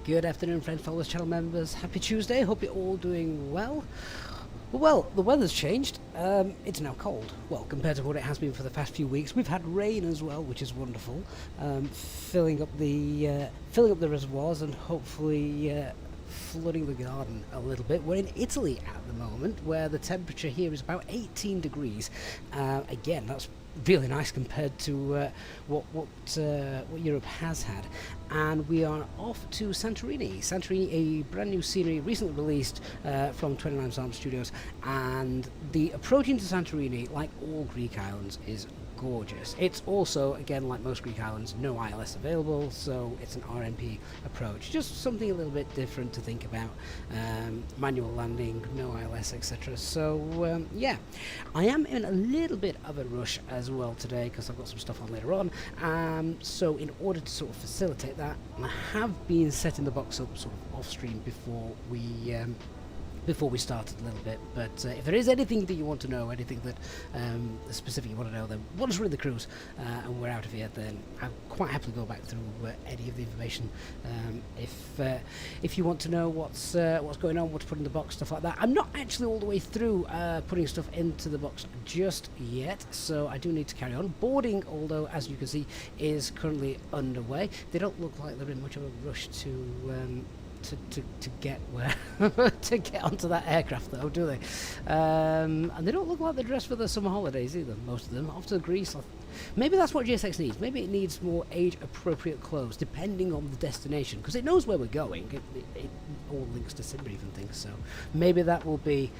Good afternoon, friends, followers, channel members. Happy Tuesday. Hope you're all doing well. Well, the weather's changed. It's now cold. Well, compared to what it has been for the past few weeks. We've had rain as well, which is wonderful. Filling up the reservoirs and hopefully flooding the garden a little bit. We're in Italy at the moment, where the temperature here is about 18 degrees. Again, that's really nice compared to what Europe has had. And we are off to Santorini. Santorini, a brand new scenery recently released from 29 Psalm Studios, and the approach into Santorini, like all Greek islands, is gorgeous. It's also, again, like most Greek islands, no ILS available, so it's an RNP approach. Just something a little bit different to think about. Manual landing, no ILS, etc. So yeah, I am in a little bit of a rush as well today because I've got some stuff on later on. So in order to sort of facilitate that, I have been setting the box up sort of off stream before we started a little bit. But if there is anything that you want to know, anything that specific you want to know, then once we're in the cruise and we're out of here, then I'll quite happily go back through any of the information. If you want to know what's going on, what to put in the box, stuff like that. I'm not actually all the way through putting stuff into the box just yet, so I do need to carry on. Boarding, although, as you can see, is currently underway. They don't look like they're in much of a rush to get where to get onto that aircraft, though, do they? And they don't look like they're dressed for the summer holidays either, most of them. Off to Greece. Maybe that's what GSX needs. Maybe it needs more age-appropriate clothes, depending on the destination, because it knows where we're going. It all links to Simbrief and things, so maybe that will be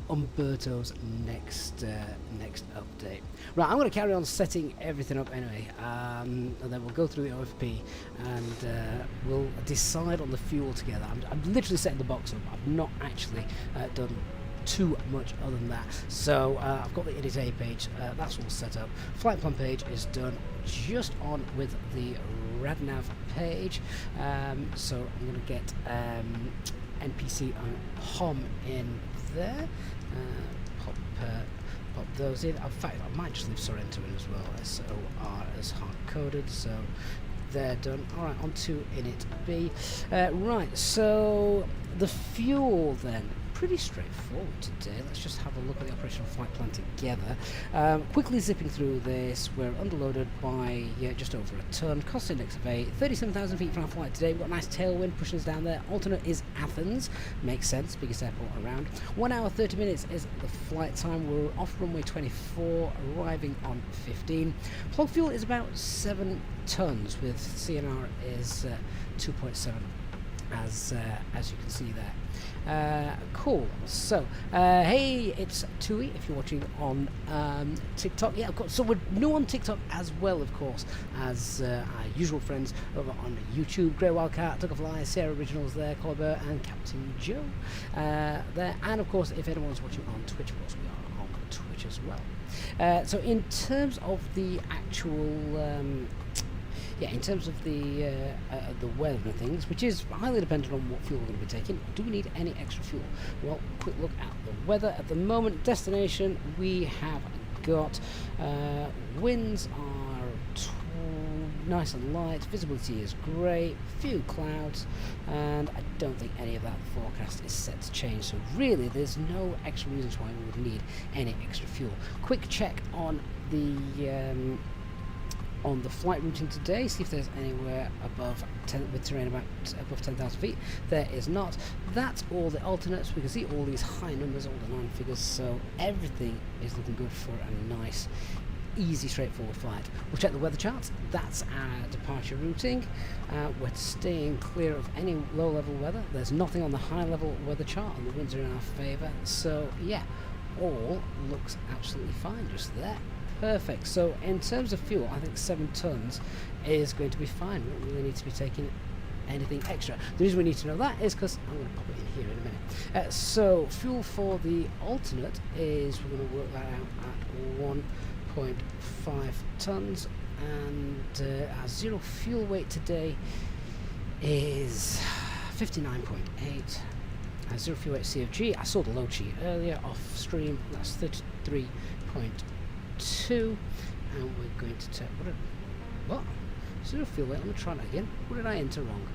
Umberto's next update. Right, I'm going to carry on setting everything up anyway, and then we'll go through the OFP, and we'll decide on the fuel together. I'm literally setting the box up. I've not actually done too much other than that. So I've got the Edit A page, that's all set up. Flight plan page is done, just on with the RadNav page. So I'm going to get NPC and HOM in there. Pop those in. In fact, I might just leave Sorrento in as well. SOR as hard coded, so they're done. Alright, on to Init B. Right, so the fuel then. Pretty straightforward today. Let's just have a look at the operational flight plan together. Quickly zipping through this, we're underloaded by just over a ton. Cost index of 8, 37,000 feet for our flight today. We've got a nice tailwind pushing us down there. Alternate is Athens. Makes sense, biggest airport around. 1 hour 30 minutes is the flight time. We're off runway 24, arriving on 15. Plug fuel is about 7 tons, with CNR is 2.7 as you can see there. Cool. So hey, it's Tui if you're watching on TikTok. Yeah, of course. So we're new on TikTok as well, of course, as our usual friends over on YouTube. Grey Wildcat, Takeoff Live, Sarah Originals there, Colbert and Captain Joe there. And of course, if anyone's watching on Twitch, of course we are on Twitch as well. So in terms of the actual in terms of the weather and things, which is highly dependent on what fuel we're going to be taking, do we need any extra fuel? Well, quick look at the weather at the moment. Destination, we have got winds are nice and light, visibility is great, few clouds, and I don't think any of that forecast is set to change, so really there's no extra reasons why we would need any extra fuel. Quick check on the flight routing today, see if there's anywhere above with terrain above 10,000 feet. There is not. That's all the alternates. We can see all these high numbers, all the 9 figures, so everything is looking good for a nice, easy, straightforward flight. We'll check the weather charts. That's our departure routing. We're staying clear of any low-level weather. There's nothing on the high-level weather chart, and the winds are in our favour. So yeah, all looks absolutely fine just there. Perfect. So in terms of fuel, I think 7 tons is going to be fine. We don't really need to be taking anything extra. The reason we need to know that is because I'm going to pop it in here in a minute. So fuel for the alternate is, we're going to work that out at 1.5 tons, and our zero fuel weight today is 59.8. Zero fuel weight CFG, I saw the load sheet earlier off stream, that's 33.2, and we're going to take, what? Zero fuel weight, let me try that again. What did I enter wrong?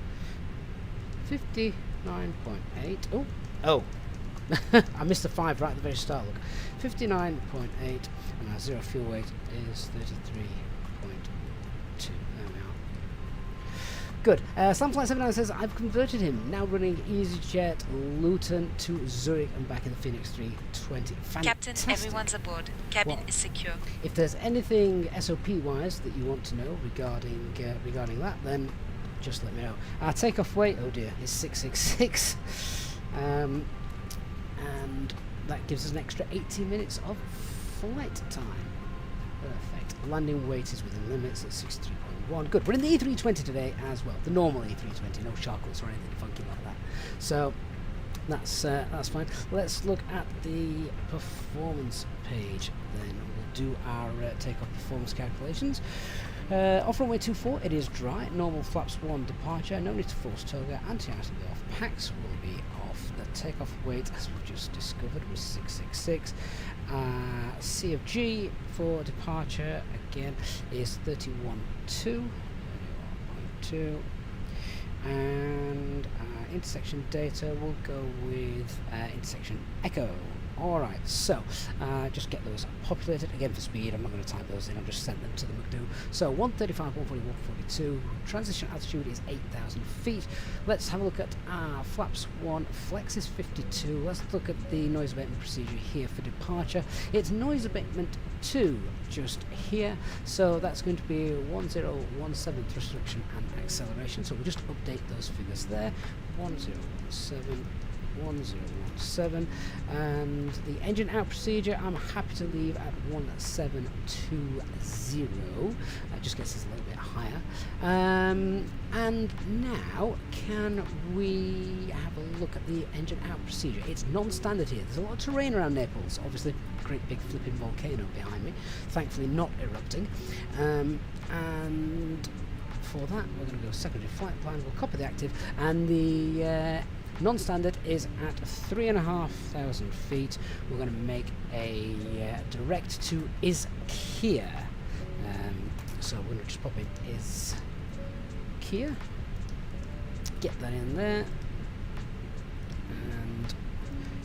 59.8. Oh, I missed the 5 right at the very start. Look, 59.8, and our zero fuel weight is 33.2. There we are. Good. Samflight79 says, I've converted him, now running EasyJet Luton to Zurich and back in the Fenix A320. Fantastic. Captain, everyone's aboard. Cabin is secure. If there's anything SOP-wise that you want to know regarding that, then just let me know. Our takeoff weight, oh dear, is 666. And that gives us an extra 18 minutes of flight time. Perfect. Landing weight is within limits at 63.1. Good. We're in the A320 today as well. The normal A320, no sharklets or anything funky like that. So that's fine. Let's look at the performance page then. We'll do our takeoff performance calculations. Off runway 24, it is dry. Normal flaps 1 departure. No need to force toga. Anti-RTB off. Packs will be off. The takeoff weight, as we've just discovered, was 666. C of G for departure again is 31.2. And intersection data will go with intersection echo. Alright, so just get those populated again for speed. I'm not going to type those in, I'll just send them to the McDo. So 135, 140, 142. Transition altitude is 8,000 feet. Let's have a look at flaps 1. Flex is 52. Let's look at the noise abatement procedure here for departure. It's noise abatement 2 just here. So that's going to be 1017 thrust reduction and acceleration. So we'll just update those figures there. 1017. 1017, and the engine out procedure I'm happy to leave at 1720. Just gets us a little bit higher. And now can we have a look at the engine out procedure? It's non-standard here. There's a lot of terrain around Naples, obviously great big flipping volcano behind me, thankfully not erupting, and for that we're going to go secondary flight plan. We'll copy the active, and the non-standard is at 3,500 feet. We're going to make a direct to Izquierda. So we're going to just pop in Izquierda. Get that in there. And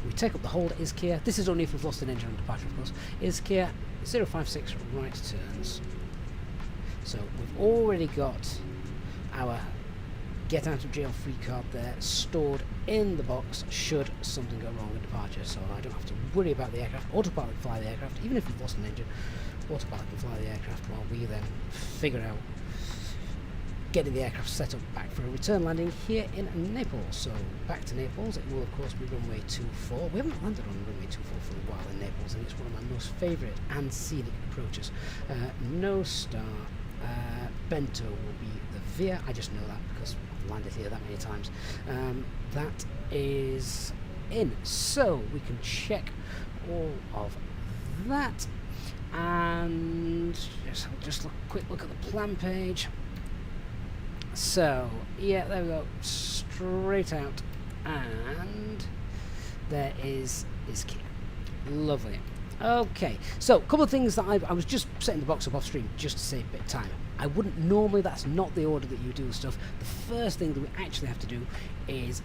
we take up the hold Izquierda. This is only if we've lost an engine on departure, of course. Izquierda 056 right turns. So we've already got our get out of jail free card there stored in the box should something go wrong with departure, so I don't have to worry about the aircraft. Autopilot can fly the aircraft, even if we've lost an engine. Autopilot can fly the aircraft while we then figure out getting the aircraft set up back for a return landing here in Naples. So back to Naples. It will of course be runway 24. We haven't landed on runway 24 for a while in Naples, and it's one of my most favourite and scenic approaches. No star. Bento will be the VIA. I just know that because I've landed here that many times. That is in. So we can check all of that. And just quick look at the plan page. So, yeah, there we go. Straight out. And there is key. Lovely. Okay, so a couple of things that I was just setting the box up off stream just to save a bit of time. I wouldn't normally, that's not the order that you do stuff. The first thing that we actually have to do is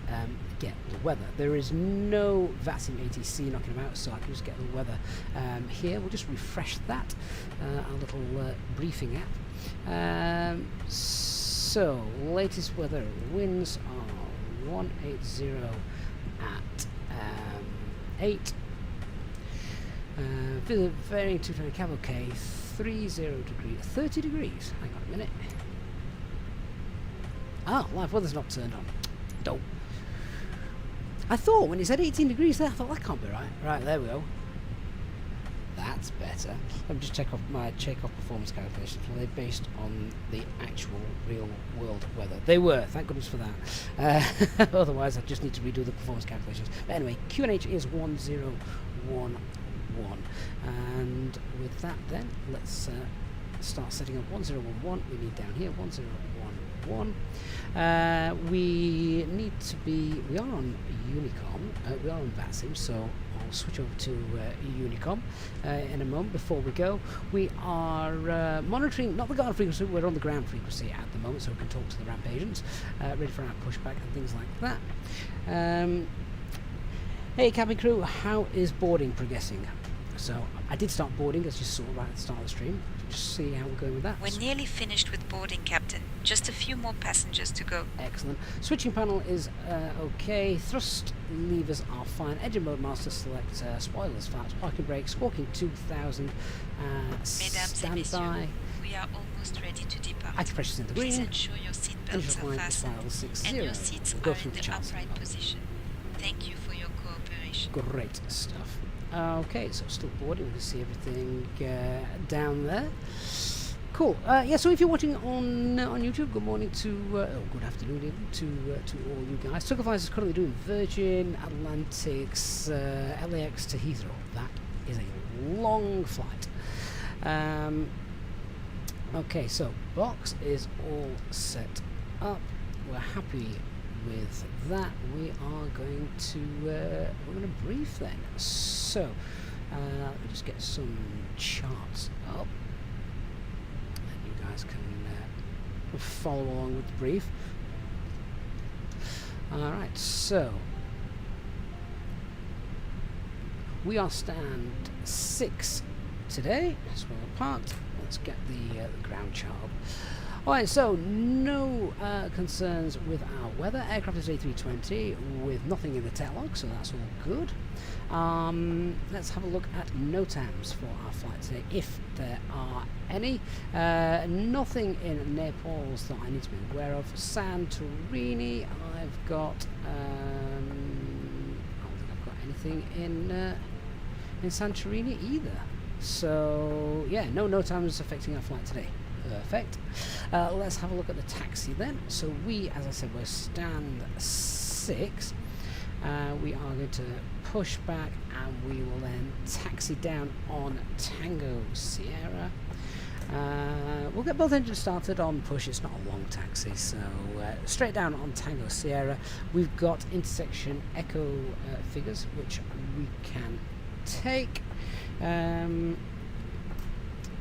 get the weather. There is no VATSIM ATC knocking them out, so I can just get the weather here. We'll just refresh that, our little briefing app. So, latest weather winds are 180 at 8. Varying 220 cab, okay, 30 degrees, 30 degrees, hang on a minute. Oh, live weather's not turned on. Dope. I thought when it said 18 degrees there, I thought that can't be right. Right, there we go. That's better. Let me just check off my Takeoff performance calculations. Were they based on the actual real world weather? They were, thank goodness for that. Otherwise I just need to redo the performance calculations. But anyway, QNH is 1011. And with that then, let's start setting up 1011. We need down here 1011 211. We need to be, we are on Unicom, we are on VATSIM, so I'll switch over to Unicom in a moment. Before we go, we are monitoring, not the ground frequency, we're on the ground frequency at the moment, so we can talk to the ramp agents, ready for our pushback and things like that. Hey cabin crew, how is boarding progressing? So I did start boarding, as you saw right at the start of the stream. Just see how we're going with that. We're nearly finished with boarding, Captain. Just a few more passengers to go. Excellent. Switching panel is okay. Thrust levers are fine. Engine mode master select spoilers, flaps, parking brakes, squawking 2000. Mesdames et messieurs, we are almost ready to depart. Acupressure in the green. Please ensure your seatbelts are fastened and your seats we'll are in the upright position. Thank you for your cooperation. Great stuff. Okay, so still boarding. We can see everything down there. Cool. Yeah. So if you're watching on YouTube, good morning to good afternoon even to all you guys. Takeoff is currently doing Virgin Atlantic's LAX to Heathrow. That is a long flight. Okay, so box is all set up. We're happy with that. We are going to we're going to brief then. So let me just get some charts up, and you guys can follow along with the brief. All right, so we are stand 6 today. That's where we're parked. Let's get the ground chart up. Alright, so no concerns with our weather. Aircraft is A320 with nothing in the tail log, so that's all good. Let's have a look at NOTAMs for our flight today, if there are any. Nothing in Naples that I need to be aware of. Santorini, I've got I don't think I've got anything in Santorini either. So yeah, no NOTAMs affecting our flight today. Perfect. Let's have a look at the taxi then. So we, as I said, we're stand 6. We are going to push back and we will then taxi down on Tango Sierra. We'll get both engines started on push. It's not a long taxi, so straight down on Tango Sierra. We've got intersection echo figures which we can take.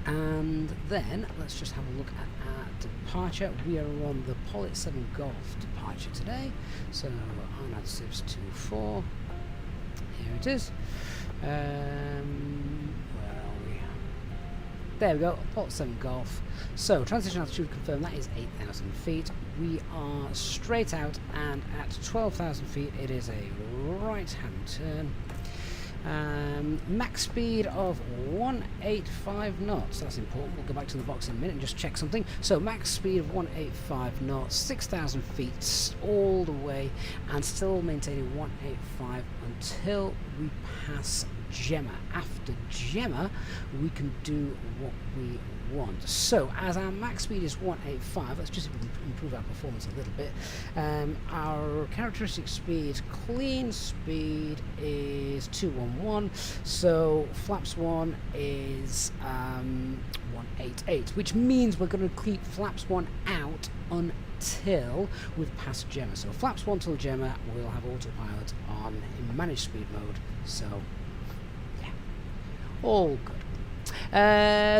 And then let's just have a look at our departure. We are on the Pollet 7 Golf departure today. So on SIBS 24. Here it is. Where are we? There we go, Pollet 7 Golf. So transition altitude confirmed, that is 8,000 feet. We are straight out, and at 12,000 feet it is a right hand turn. Max speed of 185 knots. That's important. We'll go back to the box in a minute and just check something. So max speed of 185 knots, 6,000 feet all the way, and still maintaining 185 until we pass Gemma. After Gemma, we can do what we want. So as our max speed is 185, let's just improve our performance a little bit. Our characteristic speed, clean speed, is 211. So flaps 1 is 188, which means we're going to keep flaps 1 out until we've passed Gemma. So flaps 1 till Gemma, we'll have autopilot on in managed speed mode. So yeah, all good.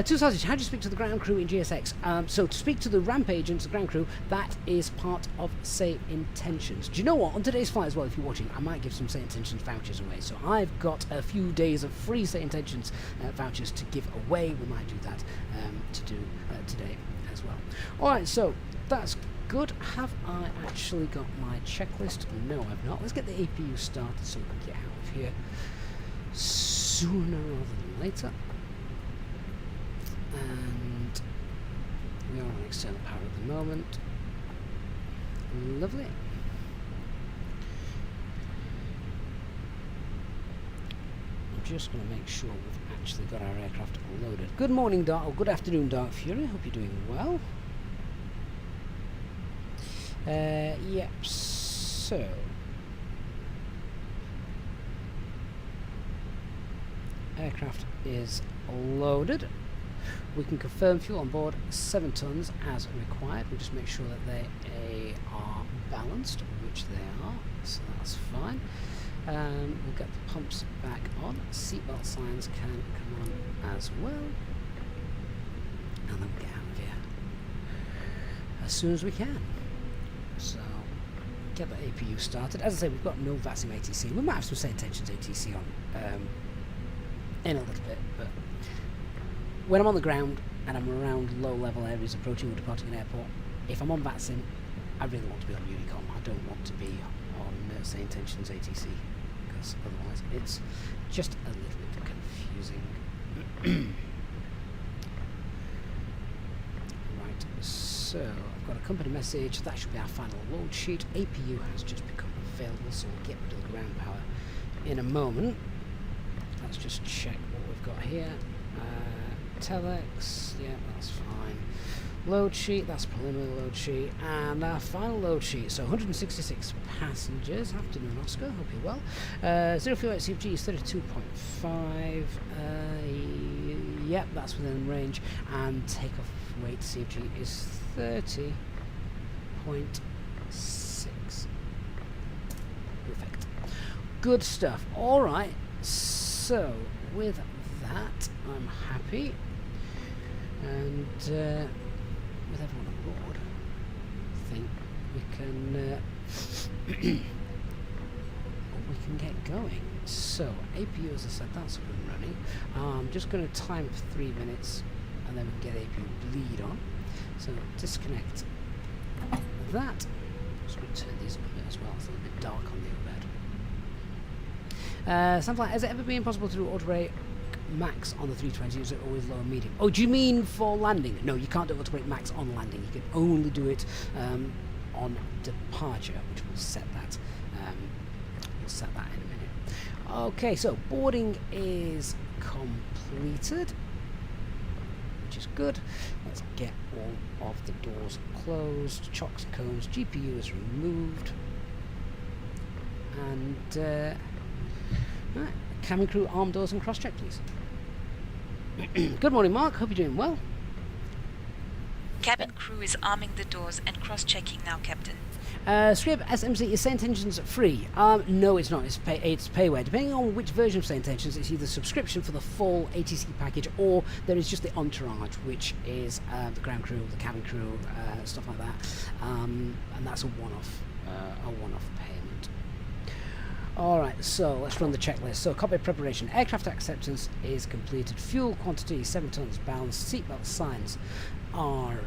Two Sausage, how do you speak to the ground crew in GSX? So to speak to the ramp agents, the ground crew, that is part of SayIntentions. Do you know what? On today's flight as well, if you're watching, I might give some SayIntentions vouchers away. So I've got a few days of free SayIntentions vouchers to give away. We might do that to do today as well. Alright, so that's good. Have I actually got my checklist? No, I've not. Let's get the APU started so we can get out of here sooner rather than later. And we are on external power at the moment. Lovely. I'm just going to make sure we've actually got our aircraft loaded. Good morning, Dark, or good afternoon, Dark Fury. Hope you're doing well. Yep, so aircraft is loaded. We can confirm fuel on board 7 tons as required. We'll just make sure that they are balanced, which they are, so that's fine. We'll get the pumps back on. Seatbelt signs can come on as well. And then we'll get out of here as soon as we can. So, get the APU started. As I say, we've got no VATSIM ATC. We might have some SayIntentions ATC on in a little bit, but when I'm on the ground and I'm around low-level areas approaching or departing an airport, if I'm on VATSIM, I really want to be on Unicom. I don't want to be on SayIntentions ATC, because otherwise it's just a little bit confusing. Right, so I've got a company message. That should be our final load sheet. APU has just become available, so we'll get rid of the ground power in a moment. Let's just check what we've got here. Telex, yeah, that's fine. Load sheet, that's preliminary load sheet, and our final load sheet. So 166 passengers. Afternoon, Oscar. Hope you're well. 048 CFG is 32.5. Yep, that's within range. And takeoff weight CFG is 30.6. Perfect. Good stuff. All right. So with that, I'm happy, and with everyone on board, I think we can get going. So APU, as I said, that's up and running. I'm just going to time it for 3 minutes, and then we can get APU bleed on. So disconnect that. Just going to turn these up a bit as well. It's a little bit dark on the overhead. Something like, has it ever been possible to do auto-brake max on the 320? Is it always low and medium? Oh, do you mean for landing? No, you can't do auto-brake max on landing. You can only do it on departure, which we'll set that. We'll set that in a minute. Okay, so boarding is completed, which is good. Let's get all of the doors closed. Chocks and cones. GPU is removed. And right, cabin crew, arm doors and cross-check, please. Good morning, Mark. Hope you're doing well. Cabin crew is arming the doors and cross-checking now, Captain. Scrib SMC, is SayIntentions free? No, it's not. It's payware. Depending on which version of SayIntentions, it's either subscription for the full ATC package, or there is just the entourage, which is the ground crew, the cabin crew, stuff like that, and that's a one-off payment. Alright, so let's run the checklist. So cockpit preparation, aircraft acceptance is completed, fuel quantity 7 tons balanced, seatbelt signs are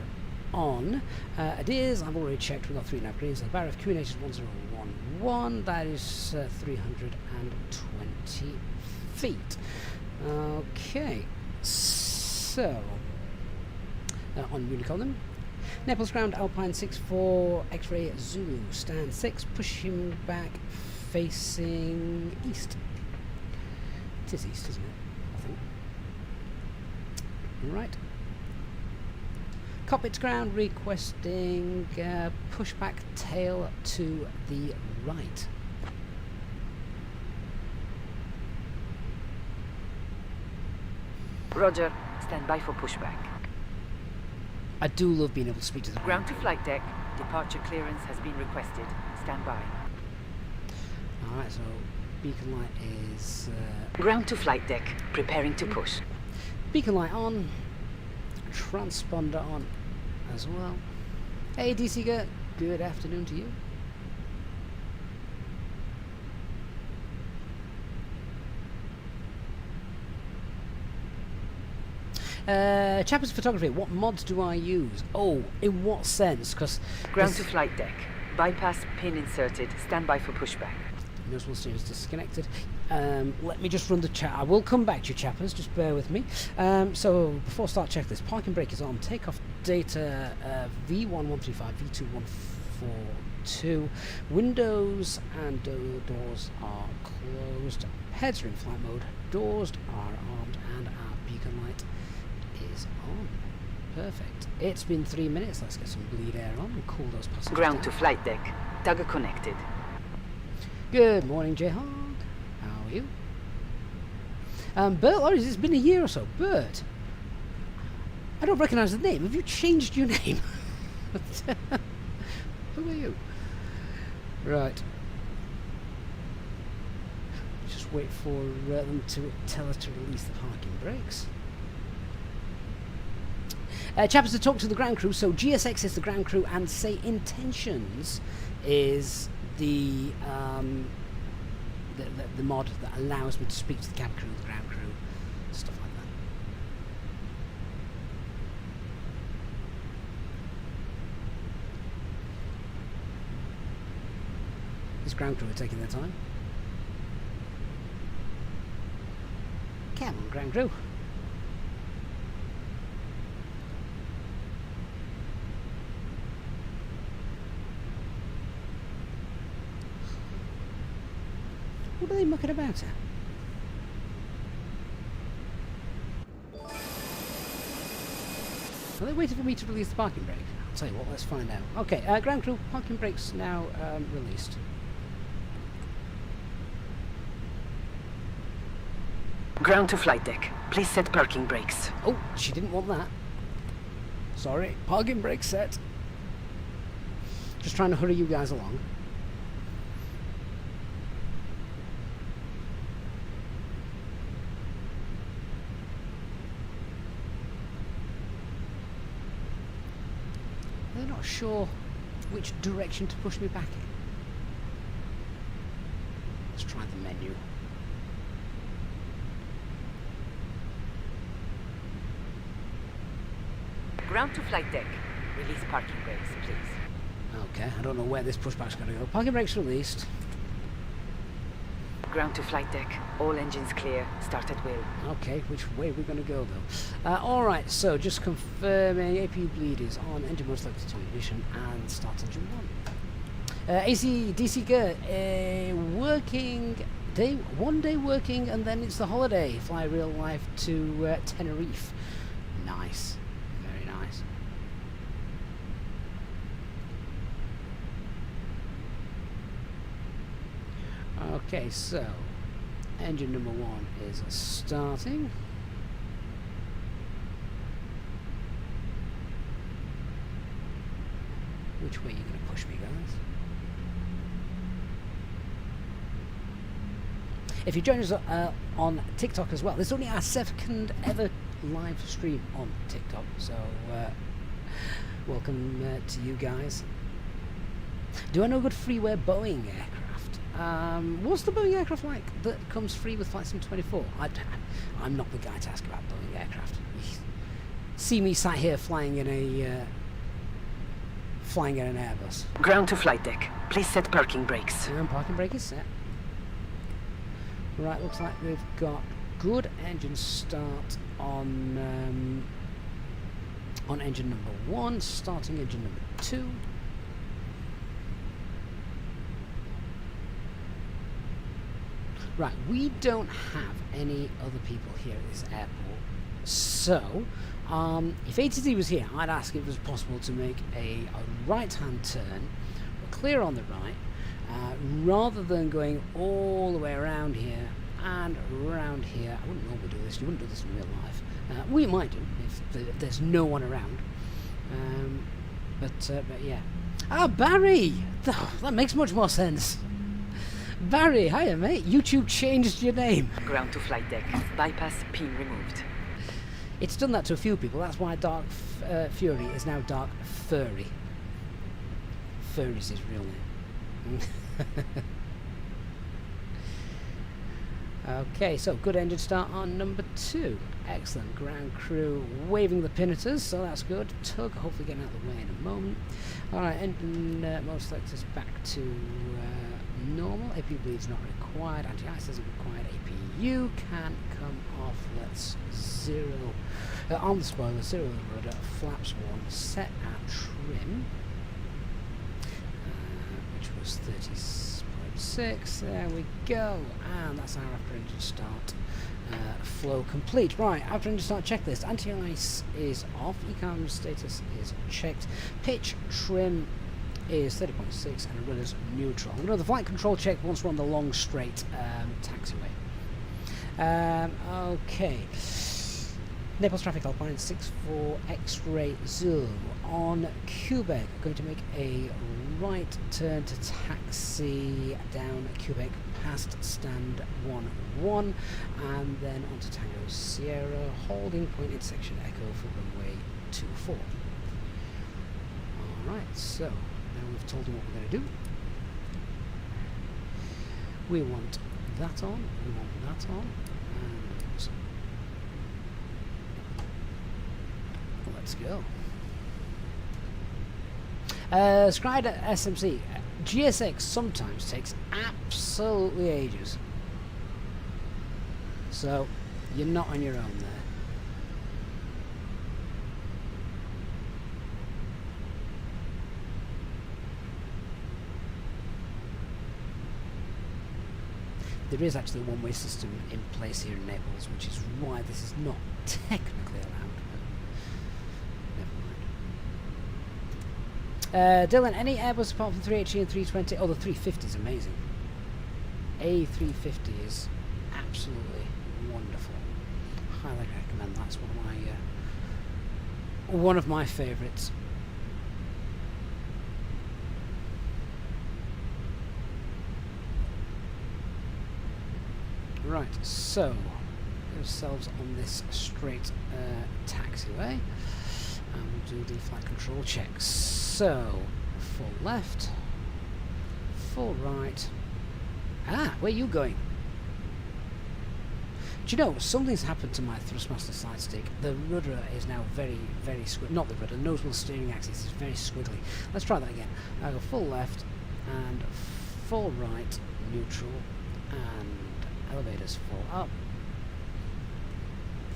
on. It is, I've already checked, we've got 3 nav greens, the bar of communications 1011, that is 320 feet. Okay, so on Unicom then. Naples ground, Alpine 64, X-ray Zulu, stand 6, pushing back, facing east. It is east, isn't it? I think. Right. Cockpit to ground, requesting pushback tail to the right. Roger. Stand by for pushback. I do love being able to speak to the Ground to flight deck. Departure clearance has been requested. Stand by. Alright, so beacon light is... Ground to flight deck. Preparing to push. beacon light on. Transponder on as well. Hey DC, good afternoon to you. Chappers photography, what mods do I use? Oh, in what sense? Because ground to flight deck. Bypass pin inserted. Stand by for pushback. Noticeable steering is disconnected. Let me just run the chat. I will come back to you, Chappers, just bear with me. So before I start checklist, parking brake is on. Takeoff data V1135, V2142. Windows and doors are closed. Heads are in flight mode. Doors are armed, and our beacon light is on. Perfect. It's been 3 minutes. Let's get some bleed air on and cool those passengers Ground down. to flight deck. Tugger connected. Good morning, Jihad. How are you? Bert, it's been a year or so. Bert, I don't recognise the name. Have you changed your name? Who are you? Right. Just wait for them to tell us to release the parking brakes. Chappers to talk to the ground crew. So GSX is the ground crew, and SayIntentions is the mod that allows me to speak to the cab crew, the ground crew, stuff like that. This ground crew are taking their time. Come on, ground crew. What are they mucking about at? Are they waiting for me to release the parking brake? I'll tell you what, let's find out. Okay, ground crew, parking brakes now released. Ground to flight deck. Please set parking brakes. Oh, she didn't want that. Sorry, parking brake set. Just trying to hurry you guys along. They're not sure which direction to push me back in. Let's try the menu. Ground to flight deck. Release parking brakes, please. Okay, I don't know where this pushback's going to go. Parking brakes released. Ground to flight deck. All engines clear. Start at will. Okay, which way are we going to go though? Alright, so just confirming APU bleed is on, engine mode selected to ignition, and start engine 1. AC DC gear, working day, 1 day working, and then it's the holiday. Fly real life to Tenerife. Nice, very nice. Okay, so engine number 1 is starting. Which way are you going to push me, guys? If you join us on TikTok as well, this is only our 2nd ever live stream on TikTok, so welcome to you guys. Do I know a good freeware Boeing aircraft? What's the Boeing aircraft like that comes free with Flight Sim 24? I'm not the guy to ask about Boeing aircraft. You see me sat here flying in an Airbus. Ground to flight deck. Please set parking brakes. And parking brake is set. Right, looks like we've got good engine start on engine number 1, starting engine number 2. Right, we don't have any other people here at this airport, so if ATC was here, I'd ask if it was possible to make a right-hand turn, clear on the right, rather than going all the way around here and around here. I wouldn't normally do this. You wouldn't do this in real life. We might do if there's no one around. But yeah. Ah, Barry! That makes much more sense. Barry, hiya mate. YouTube changed your name. Ground to flight deck. Bypass pin removed. It's done that to a few people. That's why Dark Fury is now Dark Furry. Furry's his real name. Okay, so good engine start on number 2. Excellent. Ground crew waving the pinnators, so that's good. Tug, hopefully getting out of the way in a moment. Alright, engine mode selectors back to normal. APU bleed's not required. Anti-ice isn't required. APU can come off. Let's zero on the spoiler, zero the rudder, flaps 1, set at trim, which was 30.6. There we go, and that's our after engine start flow complete. Right, after engine start checklist. Anti-ice is off. ECAM status is checked. Pitch trim is 30.6 and rudder's neutral. I'm going to do the flight control check once we're on the long straight taxiway. Okay. Naples traffic Alpine 64 X-ray Zulu on Quebec. Going to make a right turn to taxi down Quebec past stand 11 and then onto Tango Sierra, holding point intersection Echo for runway 24. Alright, so now we've told them what we're going to do. We want that on, we want that on, and let's go. Scrider SMC. GSX sometimes takes absolutely ages. So, you're not on your own there. There is actually a one-way system in place here in Naples, which is why this is not technically allowed. Never mind. Dylan, any Airbus apart from 380 and 320? Oh, the 350 is amazing. A350 is absolutely wonderful. Highly recommend that. It's one of my favourites. Right, so ourselves on this straight taxiway, and we'll do the flight control checks. So, full left, full right. Ah, where are you going? Do you know, something's happened to my thrustmaster side stick. The rudder is now very, very squiggly. Not the rudder, the nose wheel steering axis is very squiggly. Let's try that again. I'll go full left and full right, neutral, and elevators fall up,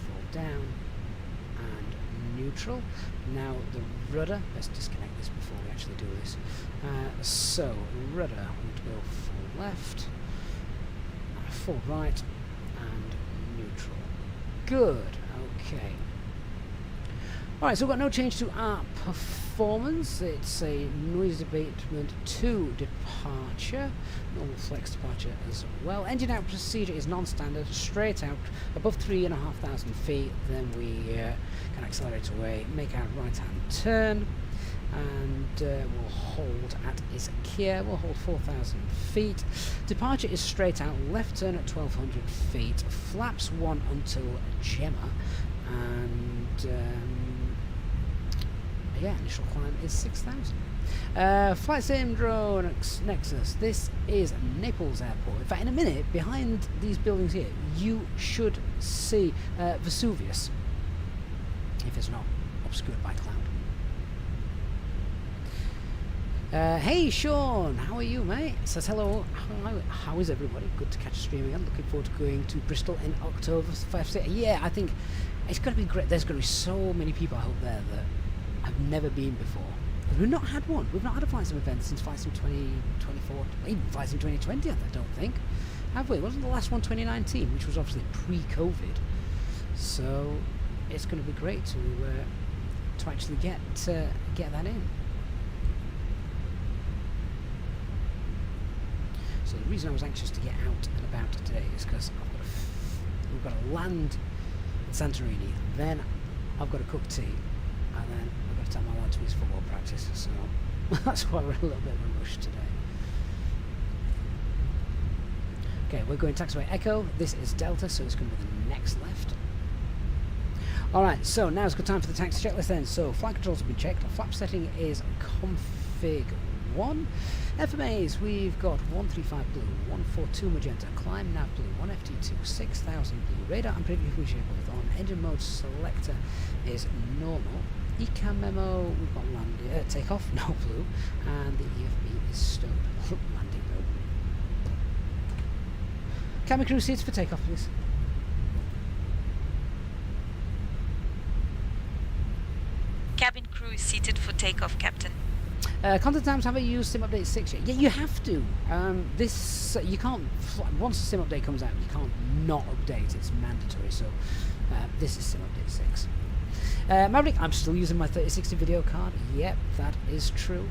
fall down, and neutral. Now the rudder, let's disconnect this before we actually do this. So rudder, we need to go full left, full right, and neutral. Good, okay. Alright, so we've got no change to our performance. It's a noise abatement to departure, normal flex departure as well. Engine out procedure is non-standard, straight out above 3,500 feet. Then we can accelerate away, make our right-hand turn, and we'll hold at Izquierda. We'll hold 4,000 feet. Departure is straight out, left turn at 1,200 feet, flaps 1 until Gemma, and yeah, initial climb is 6,000. Flight sim drone Nexus. This is Naples Airport. In fact, in a minute, behind these buildings here, you should see Vesuvius, if it's not obscured by cloud. Hey Sean, how are you, mate? Says hello. How is everybody? Good to catch a stream again. Looking forward to going to Bristol in October for FSTraffic. Yeah, I think it's going to be great. There's going to be so many people, I hope, there that I've never been before. We've not had one. We've not had a flight sim event since flight sim 2024, even flight sim 2020. I don't think. Have we? Wasn't the last one 2019, which was obviously pre-COVID? So it's going to be great to actually get that in. So the reason I was anxious to get out and about today is because we've got to land in Santorini, then I've got to cook tea, and then I've got to take my lad to his football practice. So that's why we're in a little bit of a rush today. Okay, we're going taxiway Echo. This is Delta, so it's going to be the next left. Alright, so now it's a good time for the taxi checklist then. So flight controls have been checked. Flap setting is config 1. FMAs, we've got 135 blue, 142 magenta, climb nav blue, 1FT2, 6000 blue, radar and preview both on, engine mode selector is normal, ECAM memo, we've got landing, takeoff, no blue, and the EFB is stowed, landing mode. Cabin crew seats for takeoff, please. Cabin crew is seated for takeoff, Captain. Content times, have I used Sim Update 6 yet? Yeah, you have to. This you can't. Once the Sim Update comes out, you can't not update. It's mandatory. So this is Sim Update 6. Maverick, I'm still using my 3060 video card. Yep, that is true.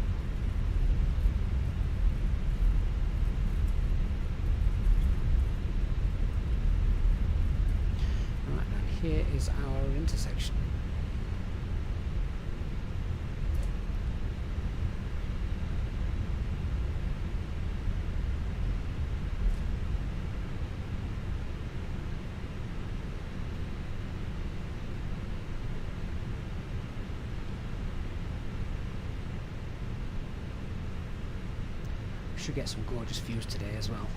Right down here is our intersection. Should get some gorgeous views today as well.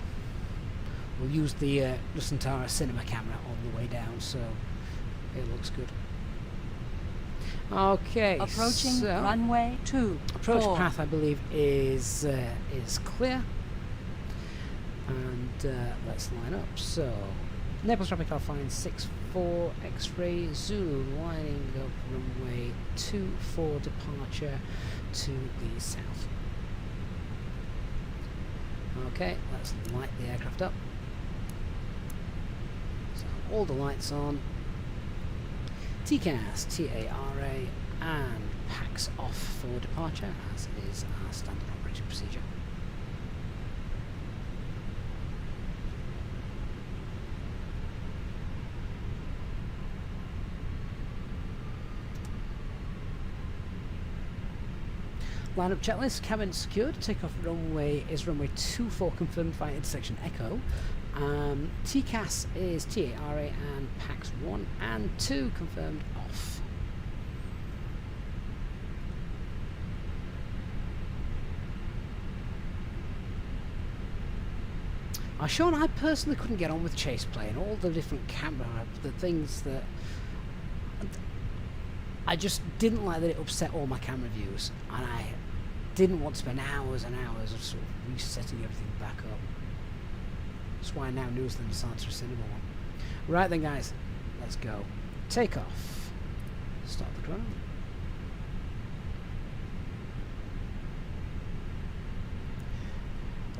We'll use the Nusantara cinema camera on the way down, so it looks good. Okay, approaching so runway 24. Approach path, I believe, is clear, and let's line up. So Naples traffic Alpha 64 X-ray Zulu lining up runway 24 departure to the south. Okay, let's light the aircraft up. So all the lights on. TCAS, TARA, and packs off for departure, as is our standard operating procedure. Lineup checklist, cabin secured, takeoff runway is runway 24 confirmed via intersection Echo. TCAS is TARA and PAX 1 and 2 confirmed off. Sean, I personally couldn't get on with chase plane, all the different camera, the things that I just didn't like that it upset all my camera views, and I didn't want to spend hours and hours of sort of resetting everything back up. That's why I now use the Santorini cinema one. Right then, guys, let's go. Takeoff. Start the drone.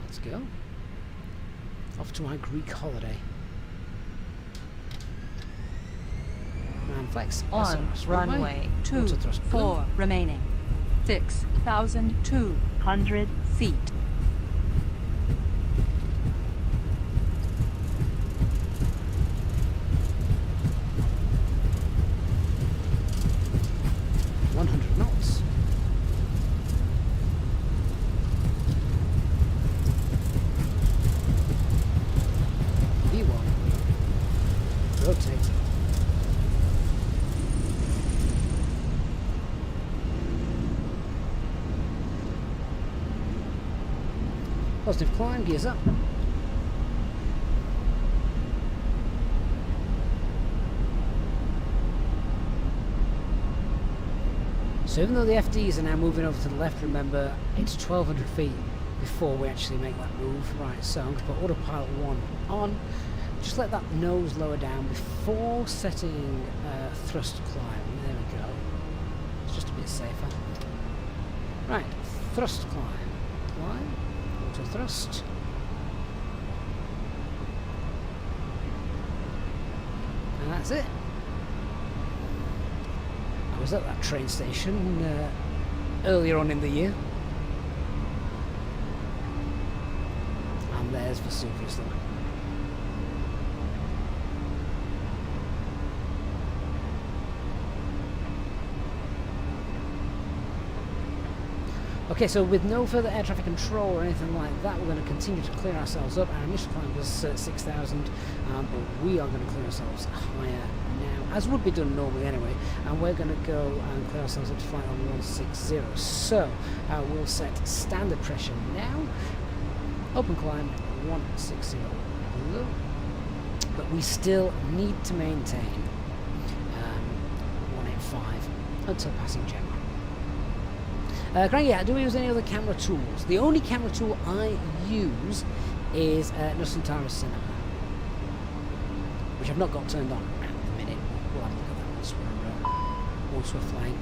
Let's go. Off to my Greek holiday. And flex. On runway 24 remaining. 6,200 feet. knots. V1. Rotate. Positive climb, gears up. So even though the FDs are now moving over to the left, remember, it's 1,200 feet before we actually make that move. Right, so I'm going to put autopilot 1 on. Just let that nose lower down before setting thrust climb. There we go. It's just a bit safer. Right, thrust climb. Climb. Auto thrust. And that's it. I was at that train station earlier on in the year, and there's Vesuvius look. Okay, so with no further air traffic control or anything like that, we're going to continue to clear ourselves up. Our initial climb was 6,000, but we are going to clear ourselves higher now, as would be done normally anyway, and we're going to go and clear ourselves up to flight on 160. So we'll set standard pressure now, open climb 160 below, but we still need to maintain 185 until passing check. Greg, do we use any other camera tools? The only camera tool I use is Nusantara Cinema, which I've not got turned on at the minute. We'll have a look at that once we're flying.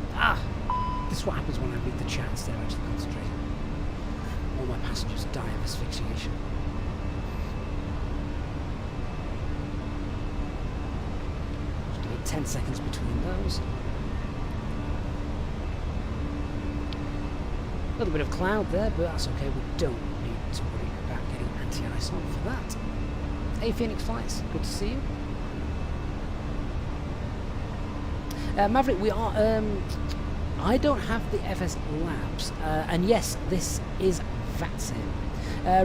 This is what happens when I read the chat instead of actually concentrating. All my passengers die of asphyxiation. Just give it 10 seconds between those. A little bit of cloud there, but that's okay. We don't need to worry about getting anti-ice on for that. Hey, Phoenix Flights, good to see you. Maverick, we are... I don't have the FS Labs, and yes, this is VATSIM.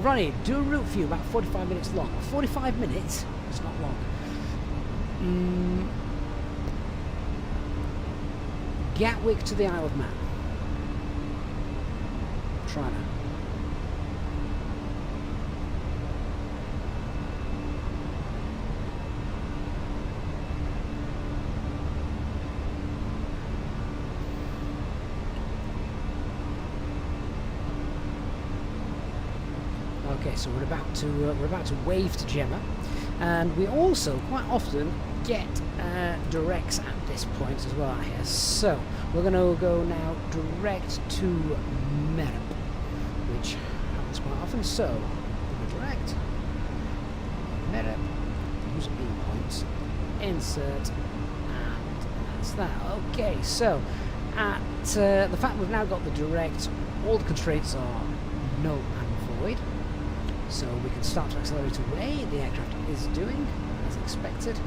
Ronnie, do a route for you, about 45 minutes long. 45 minutes? It's not long. Gatwick to the Isle of Man. Try now. Okay, so we're about to wave to Gemma, and we also quite often get directs at this point as well here. So we're going to go now direct to Merip, which happens quite often. So direct Merip, use beam points, insert, and that's that. Okay, so at the fact we've now got the direct, all the constraints are null and void. So we can start to accelerate away. The aircraft is doing as expected.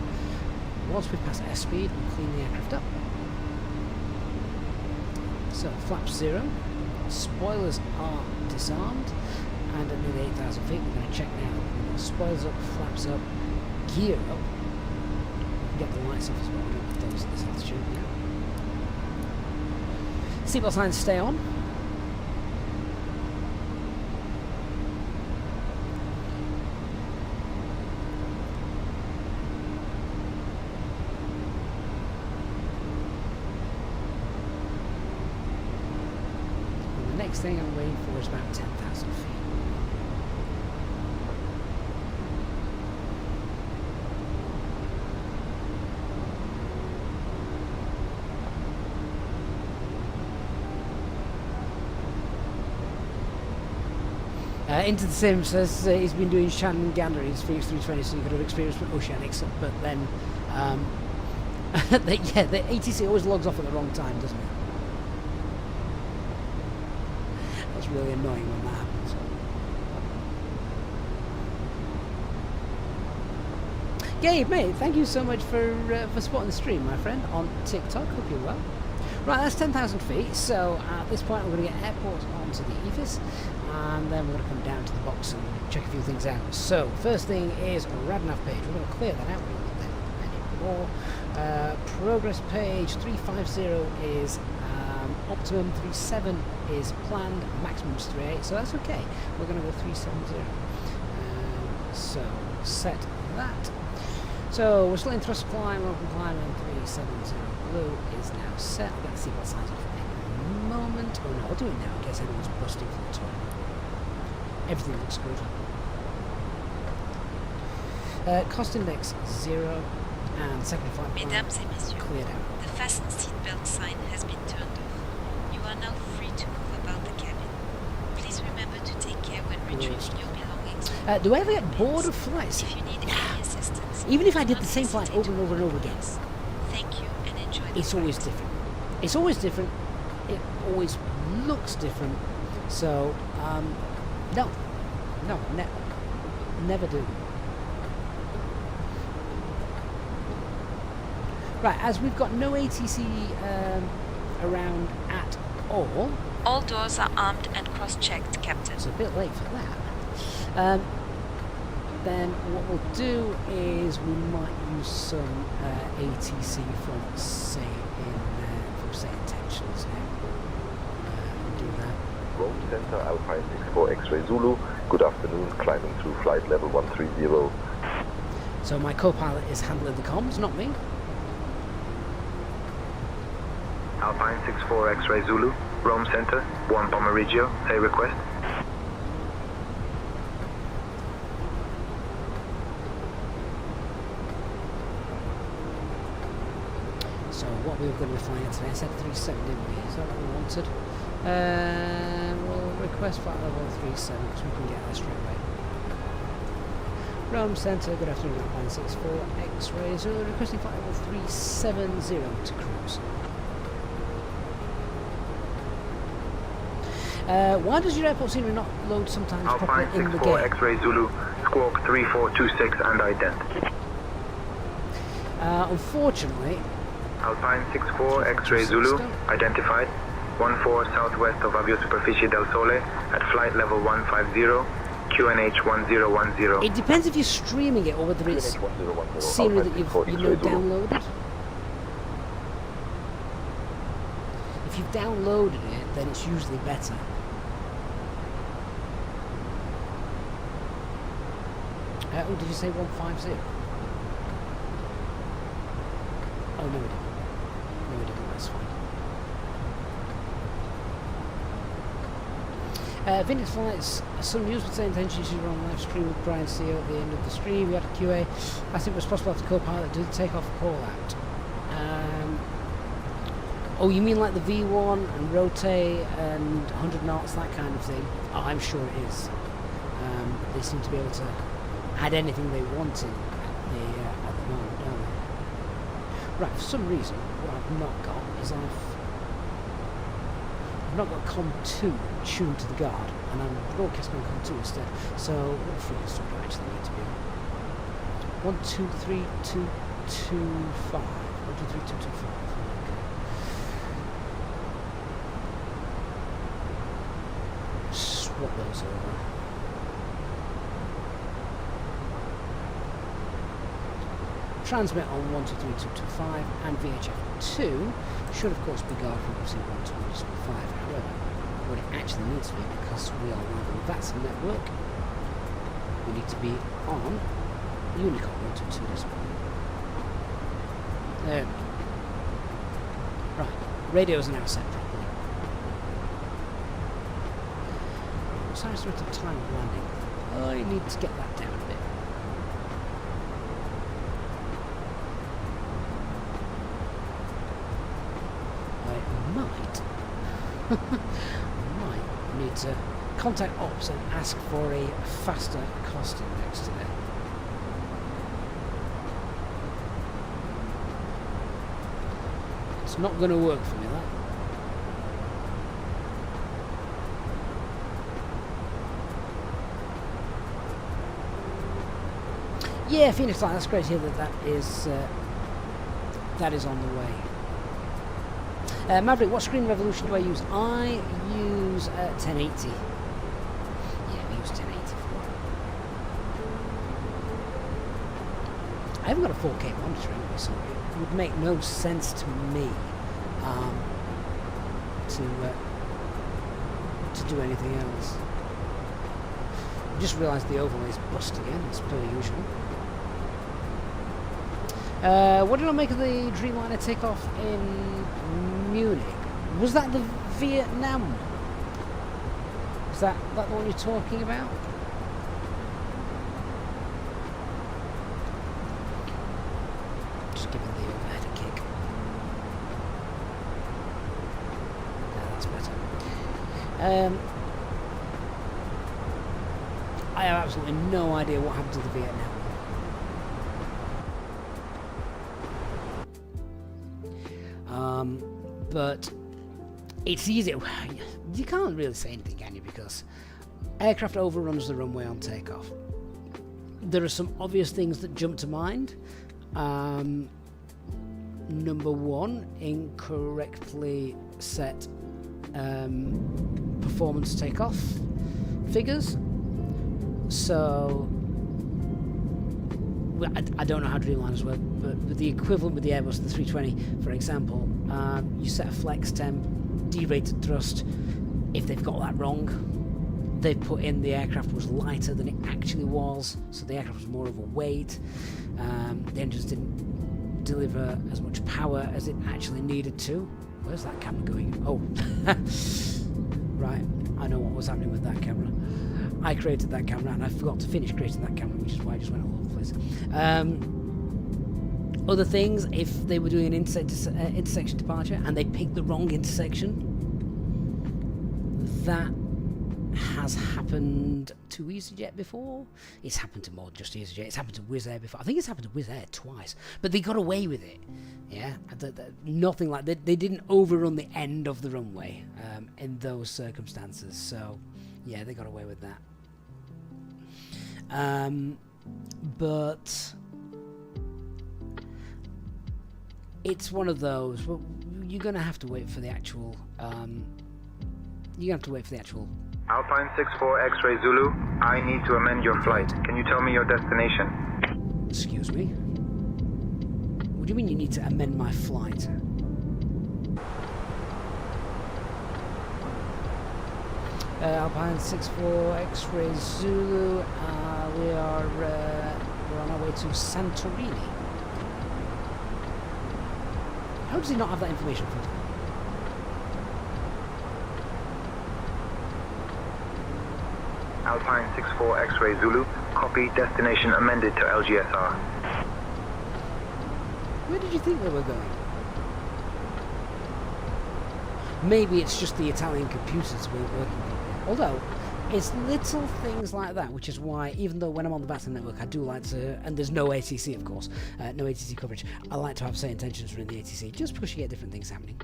Once we pass airspeed, we'll clean the aircraft up. So flaps 0, spoilers are disarmed, and at nearly 8,000 feet, we're going to check now. We've got spoilers up, flaps up, gear up. We can get the lights off as well. We don't get those at this altitude. Seatbelt signs stay on. Next thing I'm waiting for is about 10,000 feet. Into the Sim says he's been doing Shannon Gander in his Fenix 320, so you could have experienced with Oceanics, but then yeah, the ATC always logs off at the wrong time, doesn't it? That's really annoying when that happens. Gabe, mate, thank you so much for spotting the stream, my friend, on TikTok. Hope you're well. Right, that's 10,000 feet, so at this point we're going to get airport onto the EVIS, and then we're going to come down to the box and check a few things out. So, first thing is Radnav page. We're going to clear that out. We don't need that anymore. Progress page 350 is optimum, 37 is planned, maximum is 38, so that's okay. We're going to go 370. So, set that. So, we're still in thrust climb, open climb, and 370 blue is now set. We'll get the seatbelt signs off in a moment. Oh no, I'll do it now in case anyone's busting for the top. Everything looks good. Cost index 0, and second flight plan Mesdames et messieurs, cleared out. the fasten seatbelt sign has been turned off. You are now free to move about the cabin. Please remember to take care when retrieving your belongings. Do I ever get bored of flights? If you need any assistance, Even if I did do the not same flight hesitate over and over and over to again. us. Thank you and enjoy the It's always flight. different. It's always different. It always looks different. So, no, never do. Right, as we've got no ATC around at all. All doors are armed and cross-checked, Captain. It's a bit late for that. Then what we'll do is we might use some ATC from SayIntentions now. Do that. Rome Center, Alpine 64 X-Ray Zulu. Good afternoon, climbing through flight level 130. So my co-pilot is handling the comms, not me. Alpine 64 X-Ray Zulu, Rome Center, 1 Pomeriggio, say request. So what we were going to be flying today, I said 37, didn't we? Is that what we wanted? We'll request flight level 37 because we can get there straight away. Rome Center, good afternoon, Alpine 64 X-Ray Zulu, requesting flight level 370 to cruise. Why does your airport scenery not load sometimes properly Alpine in the 64 game? X-Ray Zulu, squawk 3426 and ident. Unfortunately, Alpine 64 X-ray Zulu, identified. 14 southwest of Avio Superficie del Sole at flight level 150, QNH 1010. It depends if you're streaming it or whether it's scenery that you've downloaded. If you've downloaded it, then it's usually better. Oh, did you say 150? Oh, no, we didn't. No, we didn't. That's fine. Vintage Flights, some news with SayIntentions you were on live stream with Brian CEO at the end of the stream. We had a QA. I think it was possible to have the co-pilot do the takeoff call out. Oh, you mean like the V1 and rotate and 100 knots, that kind of thing? Oh, I'm sure it is. They seem to be able to add anything they wanted at the moment, don't they? Right, for some reason, what I've not got is I've not got COM2 tuned to the guard, and I'm broadcasting on COM2 instead. So what frequency do I actually need to be on? 123.225. 123.225. Swap those over. Transmit on 123.225 and VHF2 should of course be guard frequency 123.5. However, what it actually needs to be, because we are live on the VATSIM network, we need to be on Unicom 122 decimal. There we go. Right, radios are now set properly. What's our estimated time of landing? I need to get that down a bit. Might need to contact Ops and ask for a faster cost index today. It's not going to work for me, that. Yeah, Phoenix Line, that's great to hear that is on the way. Maverick, what screen resolution do I use? I use 1080. Yeah, we use 1080 for it. I haven't got a 4K monitor anyway, so it would make no sense to me to do anything else. I just realised the overlay's bust again, as per usual. What did I make of the Dreamliner takeoff in Munich? Was that the Vietnam one? Is that the one you're talking about? Just giving the overhead a kick. Yeah, that's better. I have absolutely no idea what happened to the Vietnam one. But it's easy. You can't really say anything, can you? Because aircraft overruns the runway on takeoff. There are some obvious things that jump to mind. Number one, incorrectly set performance takeoff figures. So I don't know how Dreamliners work, but with the equivalent with the Airbus A320, for example, you set a flex temp, derated thrust. If they've got that wrong, they've put in the aircraft was lighter than it actually was, so the aircraft was more of a weight. The engines didn't deliver as much power as it actually needed to. Where's that camera going? Oh, right, I know what was happening with that camera. I created that camera and I forgot to finish creating that camera, which is why I just went all over the place. Other things, if they were doing an intersection departure and they picked the wrong intersection, that has happened to Easyjet before. It's happened to more than just Easyjet. It's happened to Wizz Air before. I think it's happened to Wizz Air twice, but they got away with it. Yeah, nothing like that. They didn't overrun the end of the runway in those circumstances. So, yeah, they got away with that. But it's one of those. Well, you're gonna have to wait for the actual. Alpine 64 X-ray Zulu, I need to amend your flight. Can you tell me your destination? Excuse me? What do you mean you need to amend my flight? Alpine 64 X-ray Zulu, we're on our way to Santorini. How does he not have that information from? Alpine 64 X-ray Zulu, copy, destination amended to LGSR. Where did you think they were going? Maybe it's just the Italian computers weren't working properly. Although, it's little things like that, which is why, even though when I'm on the VATSIM network, I do like to, and there's no ATC, of course, no ATC coverage, I like to have SayIntentions running the ATC, just because you get different things happening.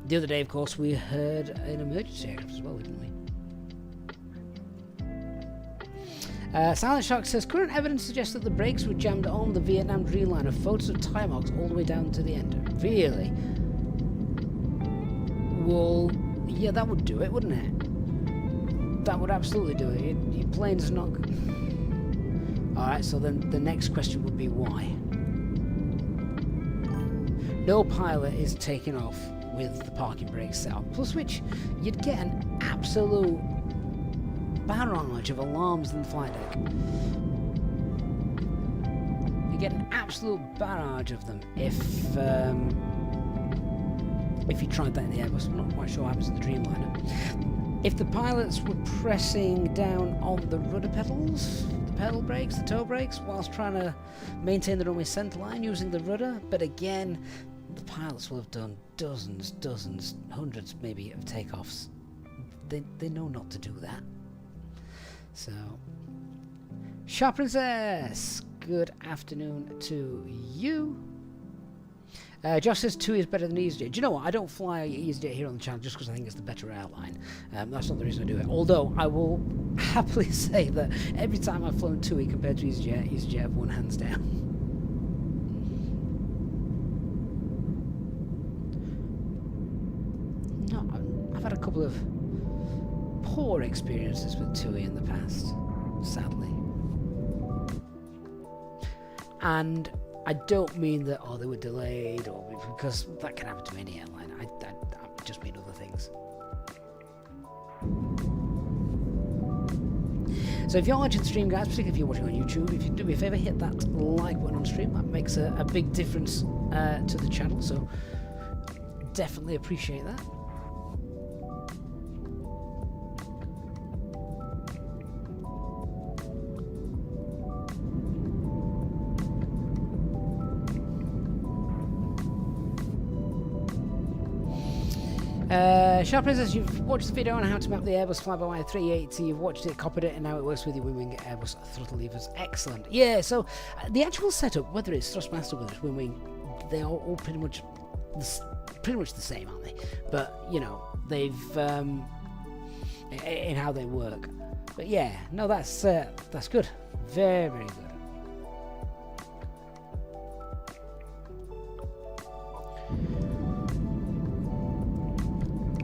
The other day, of course, we heard an emergency aircraft as well, didn't we? Silent Shark says, current evidence suggests that the brakes were jammed on the Vietnam Dreamliner. Photos of tire marks all the way down to the end. Really? Well, yeah, that would do it, wouldn't it? That would absolutely do it. Your plane's not... Alright, so then the next question would be why? No pilot is taking off with the parking brakes set up. Plus which, you'd get an absolute barrage of alarms in the flight deck. You get an absolute barrage of them if you tried that in the Airbus. I'm not quite sure what happens in the Dreamliner. If the pilots were pressing down on the rudder pedals, the pedal brakes, the toe brakes, whilst trying to maintain the runway centre line using the rudder, but again, the pilots will have done dozens, hundreds maybe of takeoffs. They know not to do that. So, Sharp Princess, good afternoon to you. Josh says 2 is better than Easyjet. Do you know what? I don't fly Easyjet here on the channel just because I think it's the better airline. That's not the reason I do it. Although I will happily say that every time I've flown TUI compared to Easyjet, Easyjet have won hands down. No, I've had a couple of poor experiences with TUI in the past, sadly. And I don't mean that, oh, they were delayed, or because that can happen to any airline. I just mean other things. So if you're watching the stream, guys, particularly if you're watching on YouTube, if you do me a favour, hit that like button on stream. That makes a big difference to the channel, so definitely appreciate that. Sharp Princess, you've watched the video on how to map the Airbus flyby A380, you've watched it, copied it, and now it works with your wing Airbus throttle levers. Excellent. Yeah, so the actual setup, whether it's thrustmaster, whether it's wing, they are all pretty much the same, aren't they? But, you know, they've, in how they work. But yeah, no, that's good. Very, very good.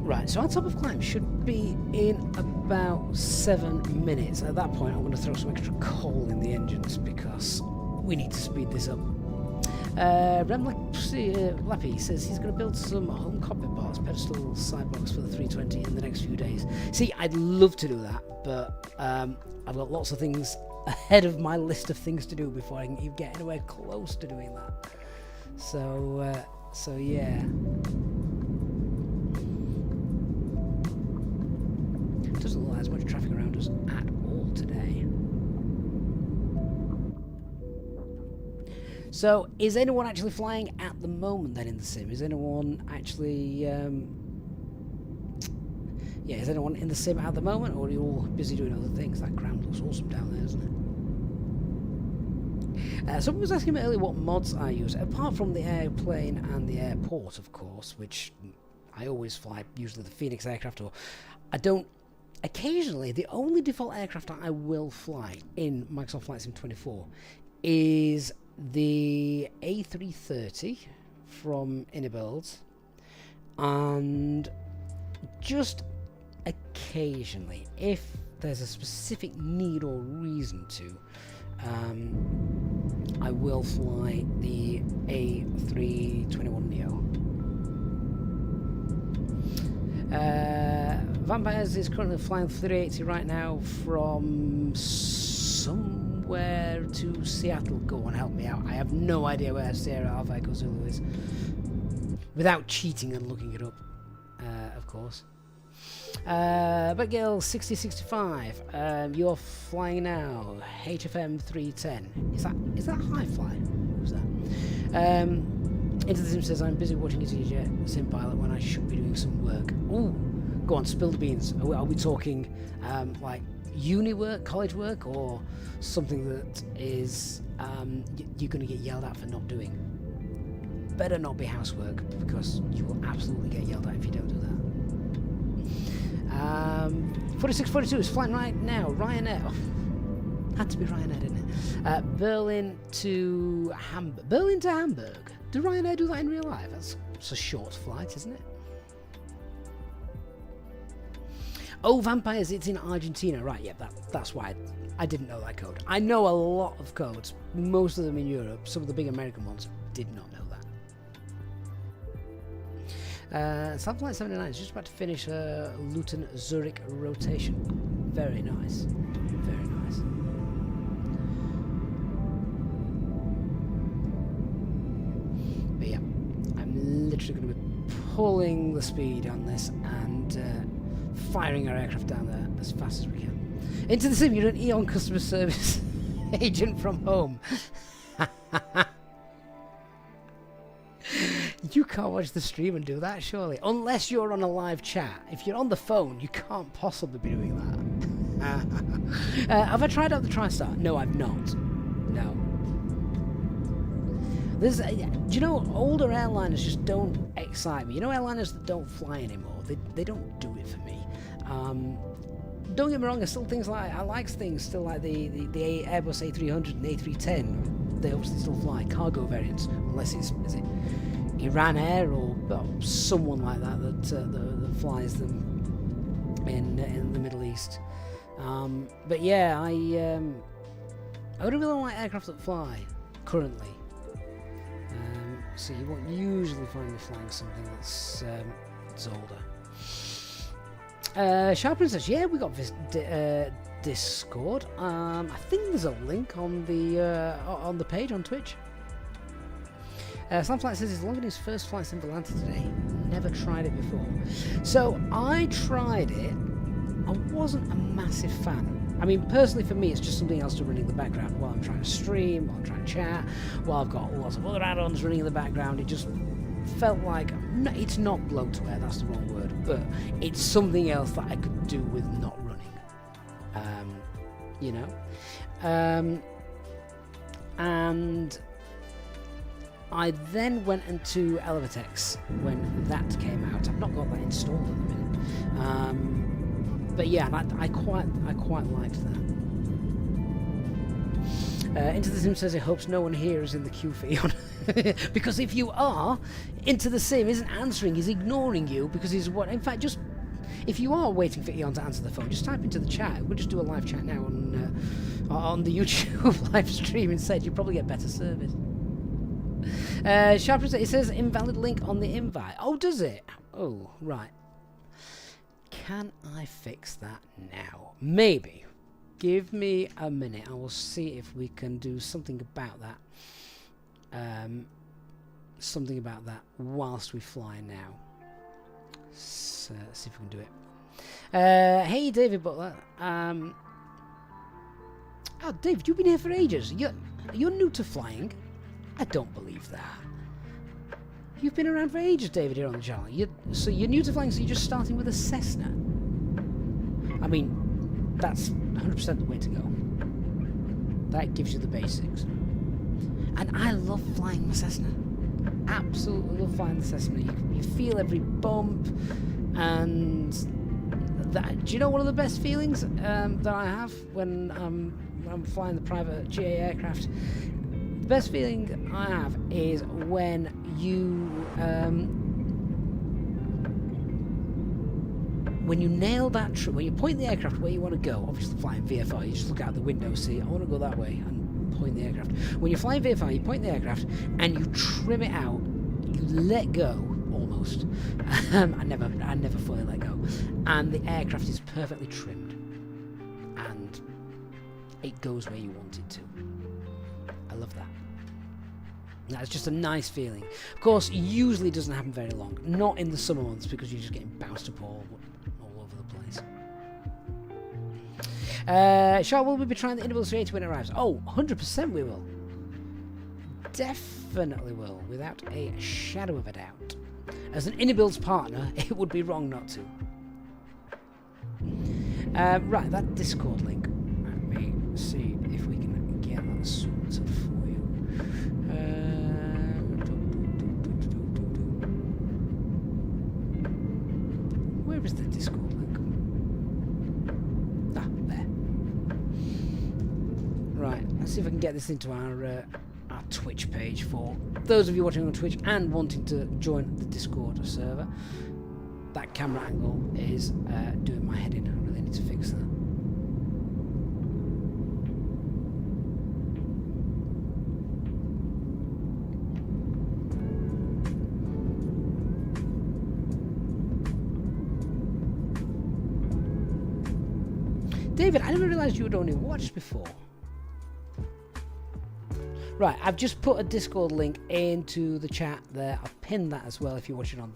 Right, so our top of climb should be in about 7 minutes. At that point, I'm going to throw some extra coal in the engines because we need to speed this up. Lappy says he's going to build some home cockpit parts, pedestal sidebox for the 320 in the next few days. See, I'd love to do that, but I've got lots of things ahead of my list of things to do before I can even get anywhere close to doing that. So yeah. Doesn't look like there's much traffic around us at all today. So, is anyone actually flying at the moment then in the sim? Is anyone actually... is anyone in the sim at the moment, or are you all busy doing other things? That ground looks awesome down there, doesn't it? Someone was asking me earlier what mods I use, apart from the airplane and the airport, of course, which I always fly, usually the Phoenix aircraft, or I don't... Occasionally, the only default aircraft I will fly in Microsoft Flight Sim 24 is the A330 from Innerbuild, and just occasionally, if there's a specific need or reason to, I will fly the A321neo. Vampires is currently flying 380 right now from somewhere to Seattle. Go on, help me out. I have no idea where Sierra Alpha Echo Zulu is. Without cheating and looking it up, of course. But Gil 6065, you're flying now. HFM 310. Is that high fly? Who's that? Into the Sim says I'm busy watching Easyjet Sim Pilot when I should be doing some work. Ooh, go on, spill the beans. Are we talking like uni work, college work, or something that is you're going to get yelled at for not doing? Better not be housework, because you will absolutely get yelled at if you don't do that. 4642 is flying right now. Ryanair. Oh, had to be Ryanair, didn't it? Berlin to Hamburg. Berlin to Hamburg. Do Ryanair do that in real life? That's a short flight, isn't it? Oh, Vampires, it's in Argentina. Right, yeah, that's why I didn't know that code. I know a lot of codes, most of them in Europe. Some of the big American ones did not know that. Flight 79 is just about to finish a Luton Zurich rotation. Very nice. Very nice. But yeah, I'm literally going to be pulling the speed on this and firing our aircraft down there as fast as we can. Into the Sim, you're an Eon customer service agent from home. You can't watch the stream and do that, surely. Unless you're on a live chat. If you're on the phone, you can't possibly be doing that. Have I tried out the TriStar? No, I've not. No. There's, do you know, older airliners just don't excite me. You know, airliners that don't fly anymore, they don't do it for me. Don't get me wrong, I like things still like the Airbus A320 and A310. They obviously still fly cargo variants, unless is it Iran Air or someone like that that flies them in the Middle East. But yeah, I don't really like aircraft that fly currently. So you won't usually find me flying something that's older. Sharp Princess, yeah, we got Discord. I think there's a link on the page on Twitch. Slamflight says he's logging his first flights in Volante today. Never tried it before. So I tried it. I wasn't a massive fan. I mean, personally for me, it's just something else to run in the background while I'm trying to stream, while I'm trying to chat, while I've got lots of other add-ons running in the background. It just felt like, it's not bloatware, that's the wrong word, but it's something else that I could do with not running. You know? And I then went into Elevatex when that came out. I've not got that installed at the minute. But yeah, I quite liked that. Into the Sim says he hopes no one here is in the queue for Eon. Because if you are, Into the Sim isn't answering, he's ignoring you because he's what. In fact, just if you are waiting for Eon to answer the phone, just type into the chat. We'll just do a live chat now on the YouTube live stream instead. You'll probably get better service. Sharp, it says invalid link on the invite. Oh, does it? Oh, right. Can I fix that now? Maybe. Give me a minute. I will see if we can do something about that. Something about that whilst we fly now. So, let's see if we can do it. Hey, David Butler. Oh, David, you've been here for ages. You're new to flying. I don't believe that. You've been around for ages, David, here on the channel. So you're new to flying, so you're just starting with a Cessna. I mean, that's 100% the way to go. That gives you the basics. And I love flying the Cessna. Absolutely love flying the Cessna. You feel every bump, and that. Do you know one of the best feelings that I have when I'm flying the private GA aircraft? The best feeling I have is when you nail that when you point the aircraft where you want to go. Obviously flying VFR, you just look out the window, see I want to go that way and point the aircraft. When you're flying VFR, you point the aircraft and you trim it out, you let go almost. I never fully let go, and the aircraft is perfectly trimmed and it goes where you want it to. I love that. That's just a nice feeling. Of course, usually it doesn't happen very long. Not in the summer months, because you're just getting bounced up all over the place. Sure, will we be trying the Naples A320 when it arrives? Oh, 100% we will. Definitely will, without a shadow of a doubt. As an Inabuild's partner, it would be wrong not to. Right, that Discord link. Let me see if we can get that sorted for you. Where is the Discord link? Ah, there. Right, let's see if I can get this into our Twitch page for those of you watching on Twitch and wanting to join the Discord server. That camera angle is doing my head in. I really need to fix that. David, I never realised you had only watched before. Right, I've just put a Discord link into the chat there. I've pinned that as well if you're watching on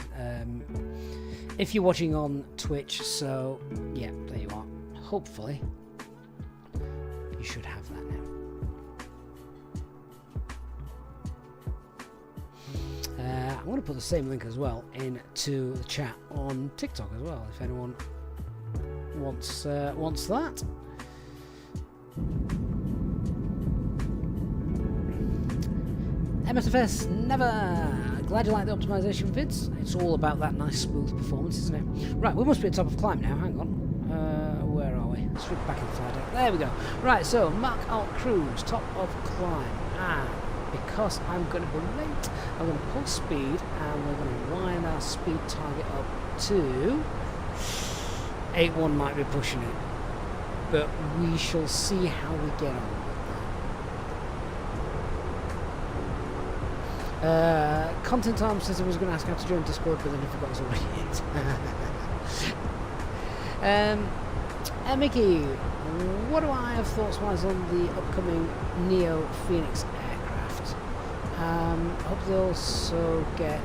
Twitch. So yeah, there you are. Hopefully, you should have that now. I'm going to put the same link as well into the chat on TikTok as well, if anyone wants that. MSFS, never. Glad you like the optimization vids. It's all about that nice smooth performance, isn't it? Right, we must be at top of climb now. Hang on. Where are we? Let's flip back in the flight deck. There we go. Right, so Mark Alt Cruise, top of climb. And because I'm going to be late, I'm going to pull speed and we're going to wind our speed target up to 8.1. Might be pushing it, but we shall see how we get on. Content Arm says I was going to ask how to join Discord, but then I forgot it was already it. Mickey, what do I have thoughts-wise on the upcoming Neo Phoenix aircraft? Hope they also get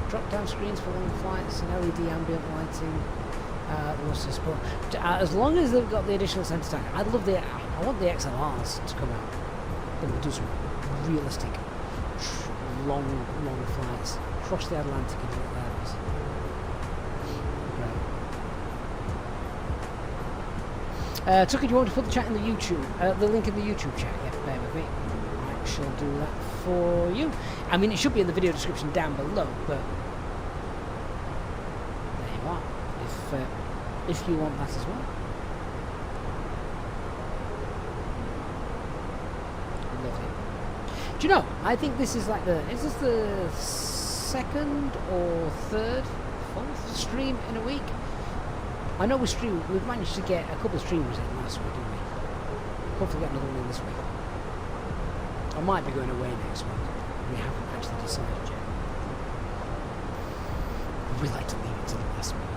drop-down screens for long flights and LED ambient lighting. Also support. As long as they've got the additional centre stack, I want the XLRs to come out. They will do some realistic long flights across the Atlantic and all that. Great. Tucker, do you want to put the chat in the YouTube? The link in the YouTube chat? Yeah, bear with me. I shall do that for you. I mean, it should be in the video description down below, but there you are. If you want that as well. Do you know, I think this is like is this the second or third, fourth stream in a week? I know we've managed to get a couple of streamers in last week, didn't we? Hopefully get another one in this week. I might be going away next week. We haven't actually decided yet. We like to leave it to the last minute.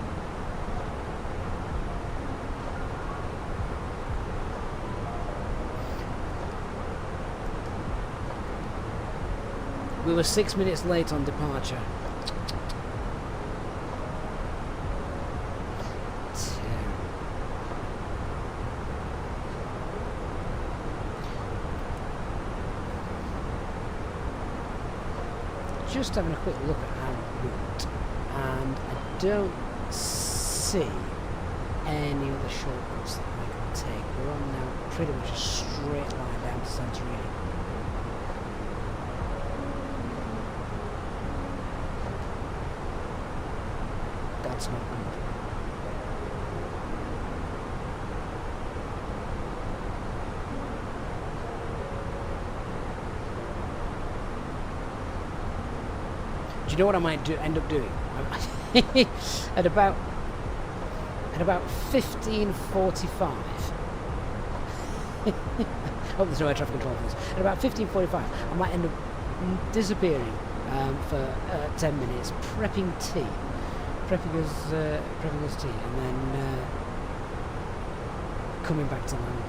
We were 6 minutes late on departure. Just having a quick look at our route, and I don't see any other shortcuts that I can take. We're on now pretty much a straight line down to Santorini. That's not good. you know what I might end up doing? at about 15:45. I hope there's no air traffic control for this. At about 15:45, I might end up disappearing for 10 minutes, prepping us tea, and then coming back to land.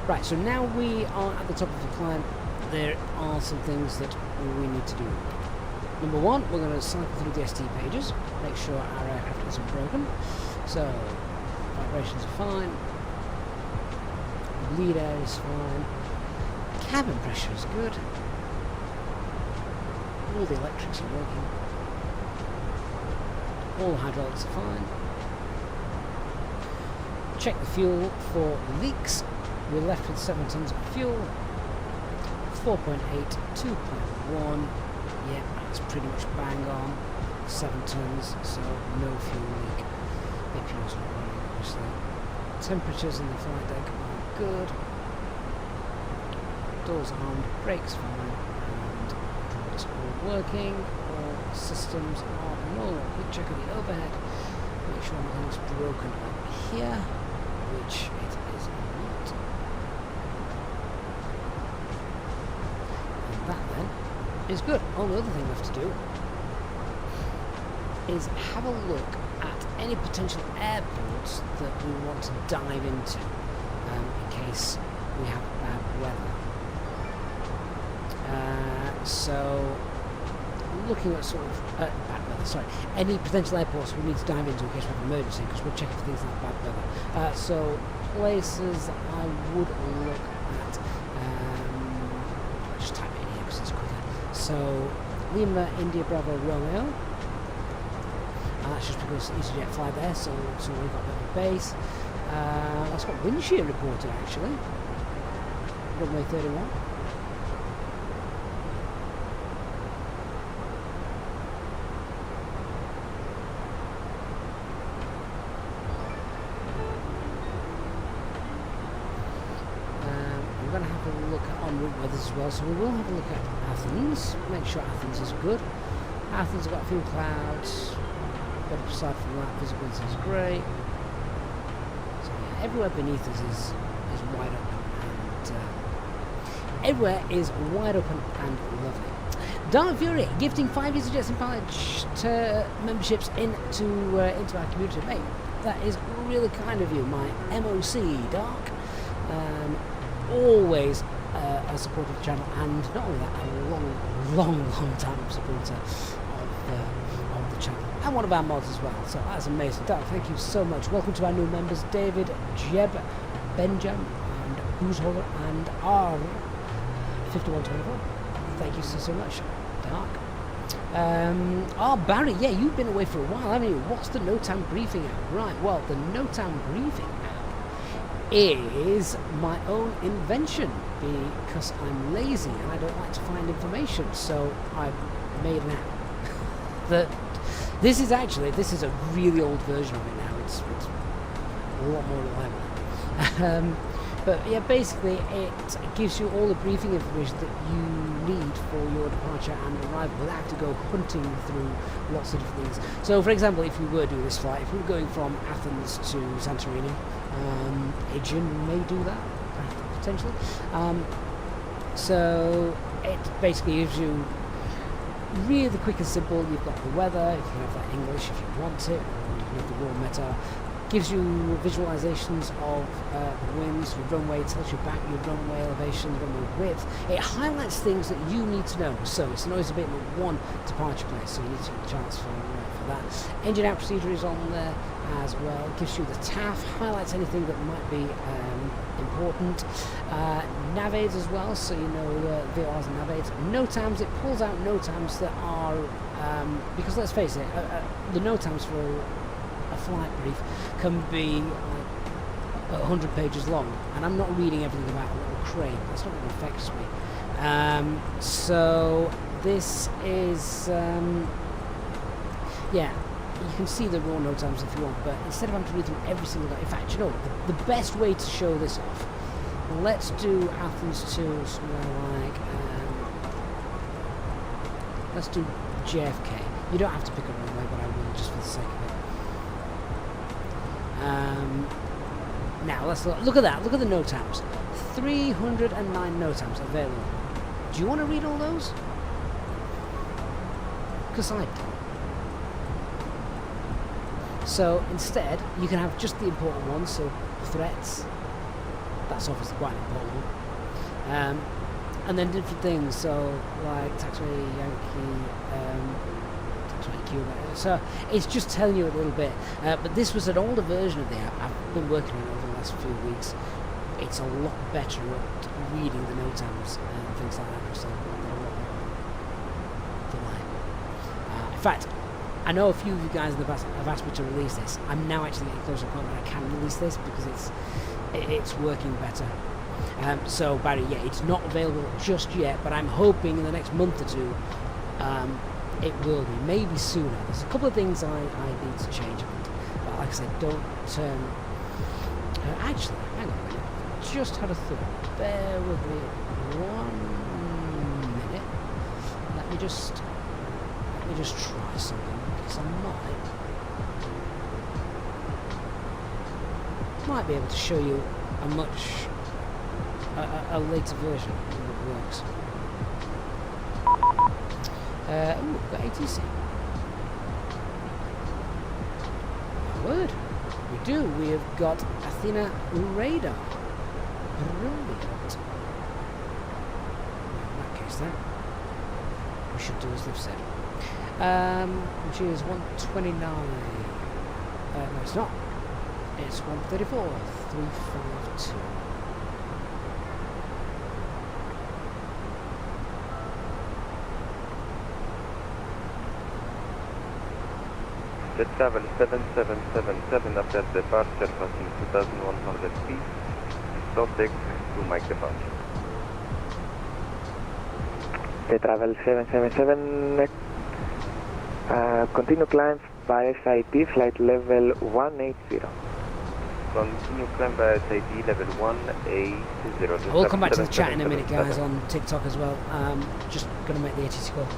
Right, so now we are at the top of the climb. There are some things that we need to do. Number one, we're going to cycle through the ST pages, make sure our aircraft isn't broken. So, vibrations are fine, bleed air is fine, cabin pressure is good, all the electrics are working, all the hydraulics are fine. Check the fuel for leaks. We're left with 7 tons of fuel, 4.8, 2.1, yeah, that's pretty much bang on, 7 tons, so no fuel leak. APU's not running, obviously. Temperatures in the flight deck are good, doors armed, brakes fine, and it's all working, all systems are normal. Quick check of the overhead, make sure nothing's broken up here, which it is not. That then is good. Only other thing left to do is have a look at any potential airports that we want to dive into in case we have bad weather. So looking at sort of bad weather, sorry, any potential airports we need to dive into in case we have an emergency, because we're checking for things like bad weather. So places I would look at, I'll just type it in here because it's quicker. So Lima India Bravo Romeo, that's just because Easyjet fly there, so we've got a bit of a base. That's got wind shear reported actually, runway 31. As well, so we will have a look at Athens, make sure Athens is good. Athens has got a few clouds, but aside from that, visibility is great. So yeah, everywhere beneath us is wide open, and everywhere is wide open and lovely. Dark Fury gifting 5 Easyjets and Pilot memberships into our community. Mate, that is really kind of you, my MOC Dark. Always a supporter of the channel, and not only that, a long time supporter of the channel, and one of our mods as well, so that's amazing. Dark, thank you so much. Welcome to our new members, David, Jeb, Benjam, and Boozholder, and R5124. Thank you so much, Dark. Barry, yeah, you've been away for a while, haven't you? What's the NOTAM briefing app? Right, well, the NOTAM briefing app is my own invention because I'm lazy and I don't like to find information, so I've made an app. This is a really old version of it now. It's a lot more reliable. But yeah, basically it gives you all the briefing information that you need for your departure and arrival without having to go hunting through lots of different things. So for example, if we were doing this flight, if we were going from Athens to Santorini, Aegean may do that, potentially. So it basically gives you really quick and simple. You've got the weather, you can have that English if you want it, or you can have the raw meta. Gives you visualizations of the winds, your runway, tells you about your runway elevation, runway width. It highlights things that you need to know. So it's always a bit of one departure place, so you need to take a chance for that. Engine out procedure is on there as well. It gives you the TAF, highlights anything that might be important. Navaids as well, so you know VORs and navaids. NOTAMs, it pulls out NOTAMs that are, because let's face it, the NOTAMs for a flight brief can be 100 pages long, and I'm not reading everything about a little crane. That's not what affects me. So this is, yeah, you can see the raw note times if you want, but instead of having to read through every single day, in fact, you know, the best way to show this off, let's do Athens to somewhere like, let's do JFK. You don't have to pick a runway, but I will just for the sake of it. Now let's look at that. Look at the note times. 309 note times available. Do you want to read all those? Because I don't. So instead, you can have just the important ones. So threats. That's obviously quite an important one. And then different things. So like taxway Yankee, taxway Cuba. So it's just telling you a little bit. But this was an older version of the app. I've been working on it over the last few weeks. It's a lot better at reading the note times and things like that. So in fact, I know a few of you guys in the past have asked me to release this. I'm now actually getting closer to the point where I can release this because it's working better. So Barry, yeah, it's not available just yet, but I'm hoping in the next month or two it will be, maybe sooner. There's a couple of things I need to change, but like I said, don't actually, hang on a minute. Just had a thought. Bear with me 1 minute. Let me just try something, because I might be able to show you a later version of it works. Ooh, got ATC. My word. We do. We have got Athena radar. Brilliant. In that case then, we should do as they've said. Which is 129. No, it's not. It's 134. 352. Jet travel 7777 after departure passing 2100 feet. Contact to Mike departure. Jet travel 777, continue climb by SIT flight level 180. Continue climb by SIT level 180. We'll come back to the chat in a minute, guys, on TikTok as well. Just going to make the ATC call.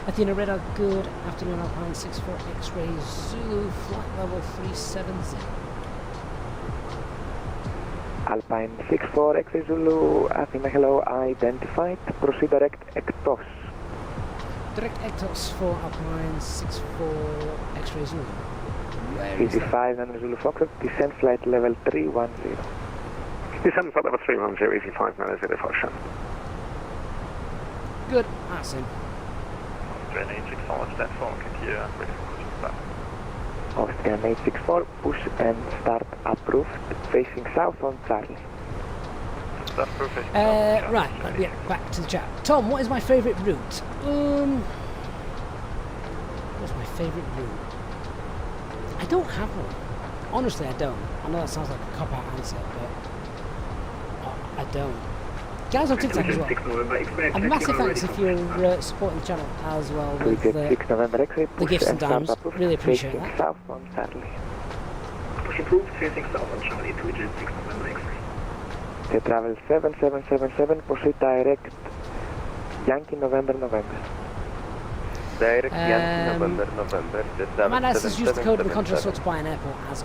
Athena radar, good afternoon, Alpine 64 X-ray Zulu, flight level 370. Alpine 64 X-ray Zulu, Athena hello, identified, proceed direct ECTOS. Direct ECTOS for Alpine 64 X-ray Zulu. Where is that? 55 and Zulu Foxtrot, descent flight level 310. Descent flight level 310, easy 5 minutes, 05 Good, that's him. Australian 864, platform, Katia, ready for push back. Austrian 864, push and start approved, facing south on Charlie. Start perfect. Right, yeah, back to the chat. Tom, what is my favourite route? What's my favourite route? I don't have one. Honestly, I don't. I know that sounds like a cop-out answer, but I don't. Guys on TikTok as well. And massive thanks if you're supporting the channel as well with the gifts and dimes. Really appreciate that. South on Charlie. Push approved, facing south on Charlie to Jet 6 November X-ray. Jet travel 7777, proceed direct Yankee November. Direct Yankee November. Man, has just used the code in the contract store to buy an airport as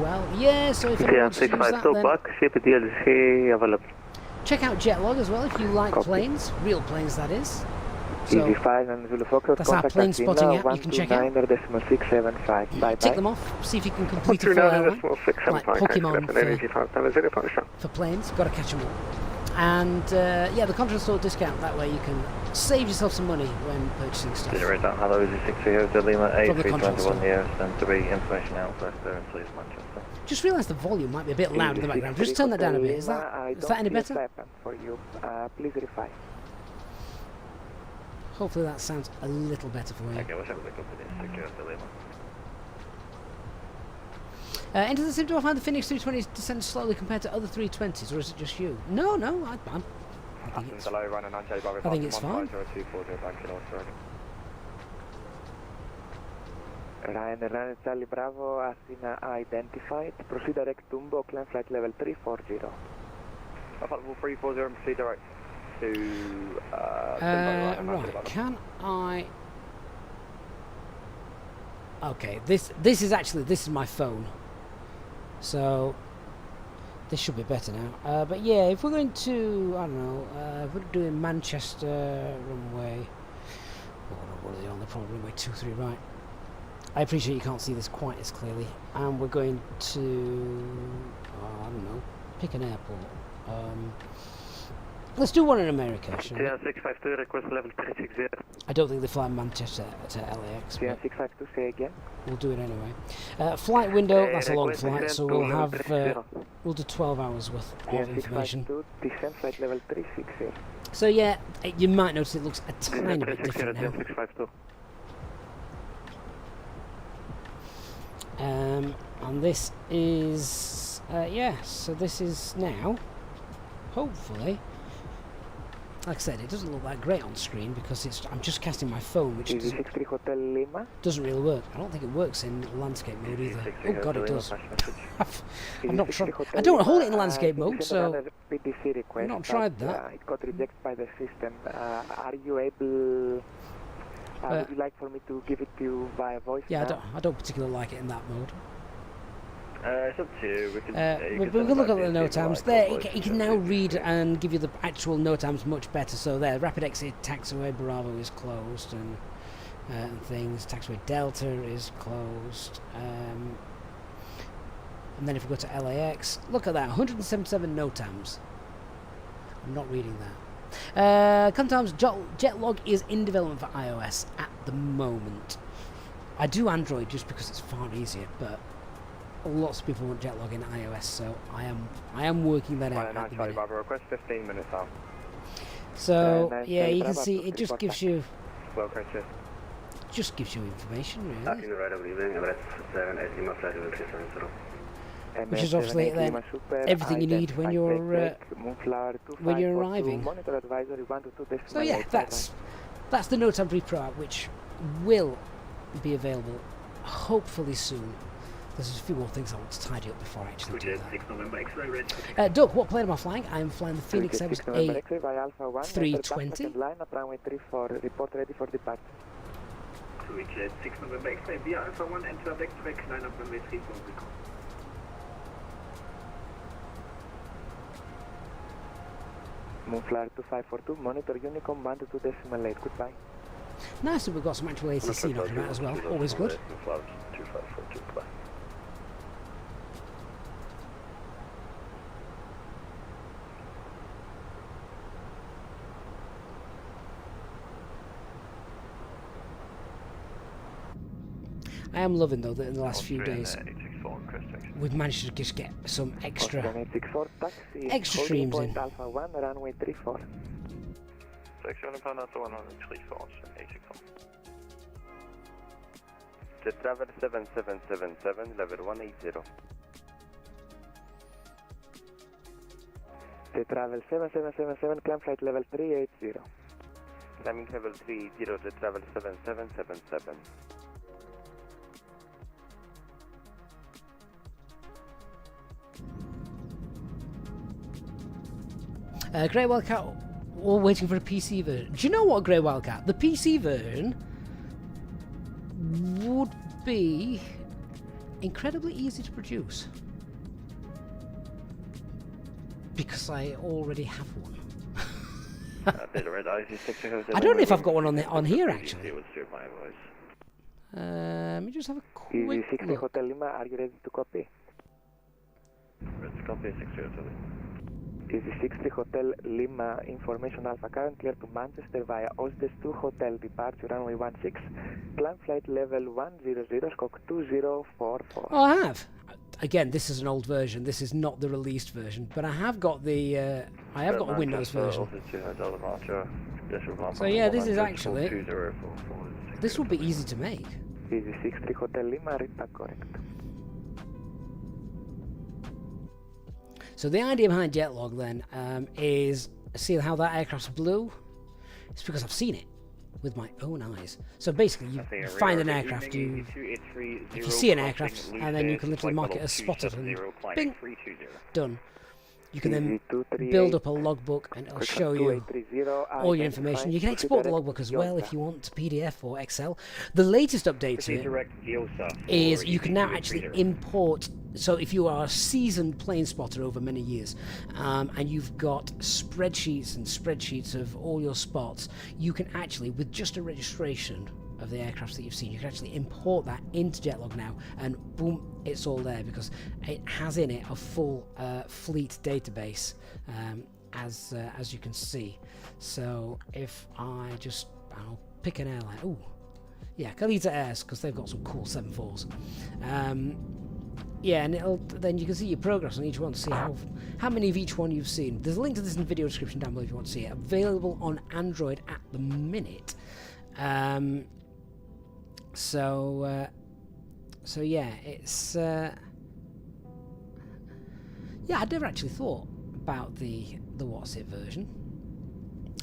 well. Yeah, so if anyone wants to use that, then back, CPDLC available. check out Jetlog as well if you like planes, real planes that is. So Easy 5 and Zulu Foxtrot, that's our plane spotting app you can check out. 129.675. Bye Tick them off, see if you can complete a full airline, like Pokemon for planes, got to catch them all. And yeah, the contract store discount, that way you can save yourself some money when purchasing stuff. Hello, is it 630 Lima From the contract store. A321 here, stand to be information out, please Manchester. Just realised the volume might be a bit loud in the background. Just turn that down a bit. Is that any better? For you. Please verify. Hopefully that sounds a little better for you. Okay, let's have a look up at this. Secure Lima. Into the sim, do I find the Fenix 320 descend slowly compared to other 320s, or is it just you? No, I think it's fine. Ryan, Charlie Bravo, Athena identified. Proceed direct to Umbo, climb flight level 340. Level 340, proceed direct to... right, can I... Okay, this is my phone. So, this should be better now. But yeah, if we're going to, I don't know, if we're doing Manchester runway... what are they on? They're probably runway 23, right. I appreciate you can't see this quite as clearly. And we're going to, I don't know, pick an airport. Let's do one in America, shall we? 652, request level 360. I don't think they fly Manchester to LAX. 652, say again. We'll do it anyway. Flight window, that's a long flight, so we'll have, we'll do 12 hours worth of information. Descent flight level 360. So yeah, you might notice it looks a tiny bit different now. And this is, yeah, so this is now, hopefully, like I said, it doesn't look that great on screen because I'm just casting my phone, which doesn't really work. I don't think it works in landscape mode either. Oh god, it does. I've not tried. I don't hold it in landscape mode, so I've not tried that. It got rejected by the system. Are you able... would you like for me to give it to you via voice? Yeah, I don't particularly like it in that mode. It's up to you. We can look at the NOTAMs. There, it can now read and give you the actual NOTAMs much better. So there, Rapid Exit Taxiway Bravo is closed and things. Taxiway Delta is closed. And then if we go to LAX, look at that, 177 NOTAMs. I'm not reading that. Sometimes Jetlog is in development for iOS at the moment. I do Android just because it's far easier, but lots of people want Jetlog in iOS, so I am working that out at the minute. Request 15 minutes out. So yeah, you can see it just gives you information, really. Which is obviously then everything you need when you're arriving. So yeah, that's the NOTAM Pro app, which will be available hopefully soon. There's a few more things I want to tidy up before I actually do that. Doug, what plane am I flying? I'm flying the Fenix A320. Report ready for departure. Easyjet 6 November X-ray via Alpha 1, enter deck track, line up runway 34, recall. Moonflyer 2542, monitor Unicom 122.8, goodbye. Nice that we've got some actual ATC knocking out as well, always good. I am loving though that in the last few days we've managed to just get some extra streams in. Alpha 1, runway 34. Jet travel 7777, level 180. Jet travel 7777, climb flight level 380. Climbing level 380, jet travel 7777. Grey Wildcat, all waiting for a PC version. Do you know what, Grey Wildcat? The PC version would be incredibly easy to produce. Because I already have one. I don't know if I've got one on here actually. Let me just have a quick 60 look. Hotel Lima, are you ready to copy? Let's copy 60 Hotel Lima. Easy 60 Hotel Lima, information Alpha current clear to Manchester via Osdes 2 Hotel, departure runway 16, climb flight level 100, squawk 2044. Oh, I have. Again, this is an old version. This is not the released version, but I have got the I have got a Windows version. So yeah, this is actually this will be easy to make. Easy 60 Hotel Lima, read back correct. So the idea behind jet log then is, see how that aircraft's blue? It's because I've seen it with my own eyes. So basically, you find an aircraft, if you see an aircraft, and then you can literally mark it as spotted, and bing, done. You can then build up a logbook, and it'll show you all your information. You can export the logbook as well if you want to PDF or Excel. The latest update to it is you can now actually import. So if you are a seasoned plane spotter over many years, and you've got spreadsheets and spreadsheets of all your spots, you can actually, with just a registration of the aircrafts that you've seen, you can actually import that into Jetlog now, and boom, it's all there because it has in it a full fleet database, as you can see. So if I'll pick an airline. Oh, yeah, Kalita Airs, because they've got some cool 74s. Yeah, and then you can see your progress on each one to see how many of each one you've seen. There's a link to this in the video description down below if you want to see it. Available on Android at the minute. So yeah, it's yeah, I'd never actually thought about the what's it version.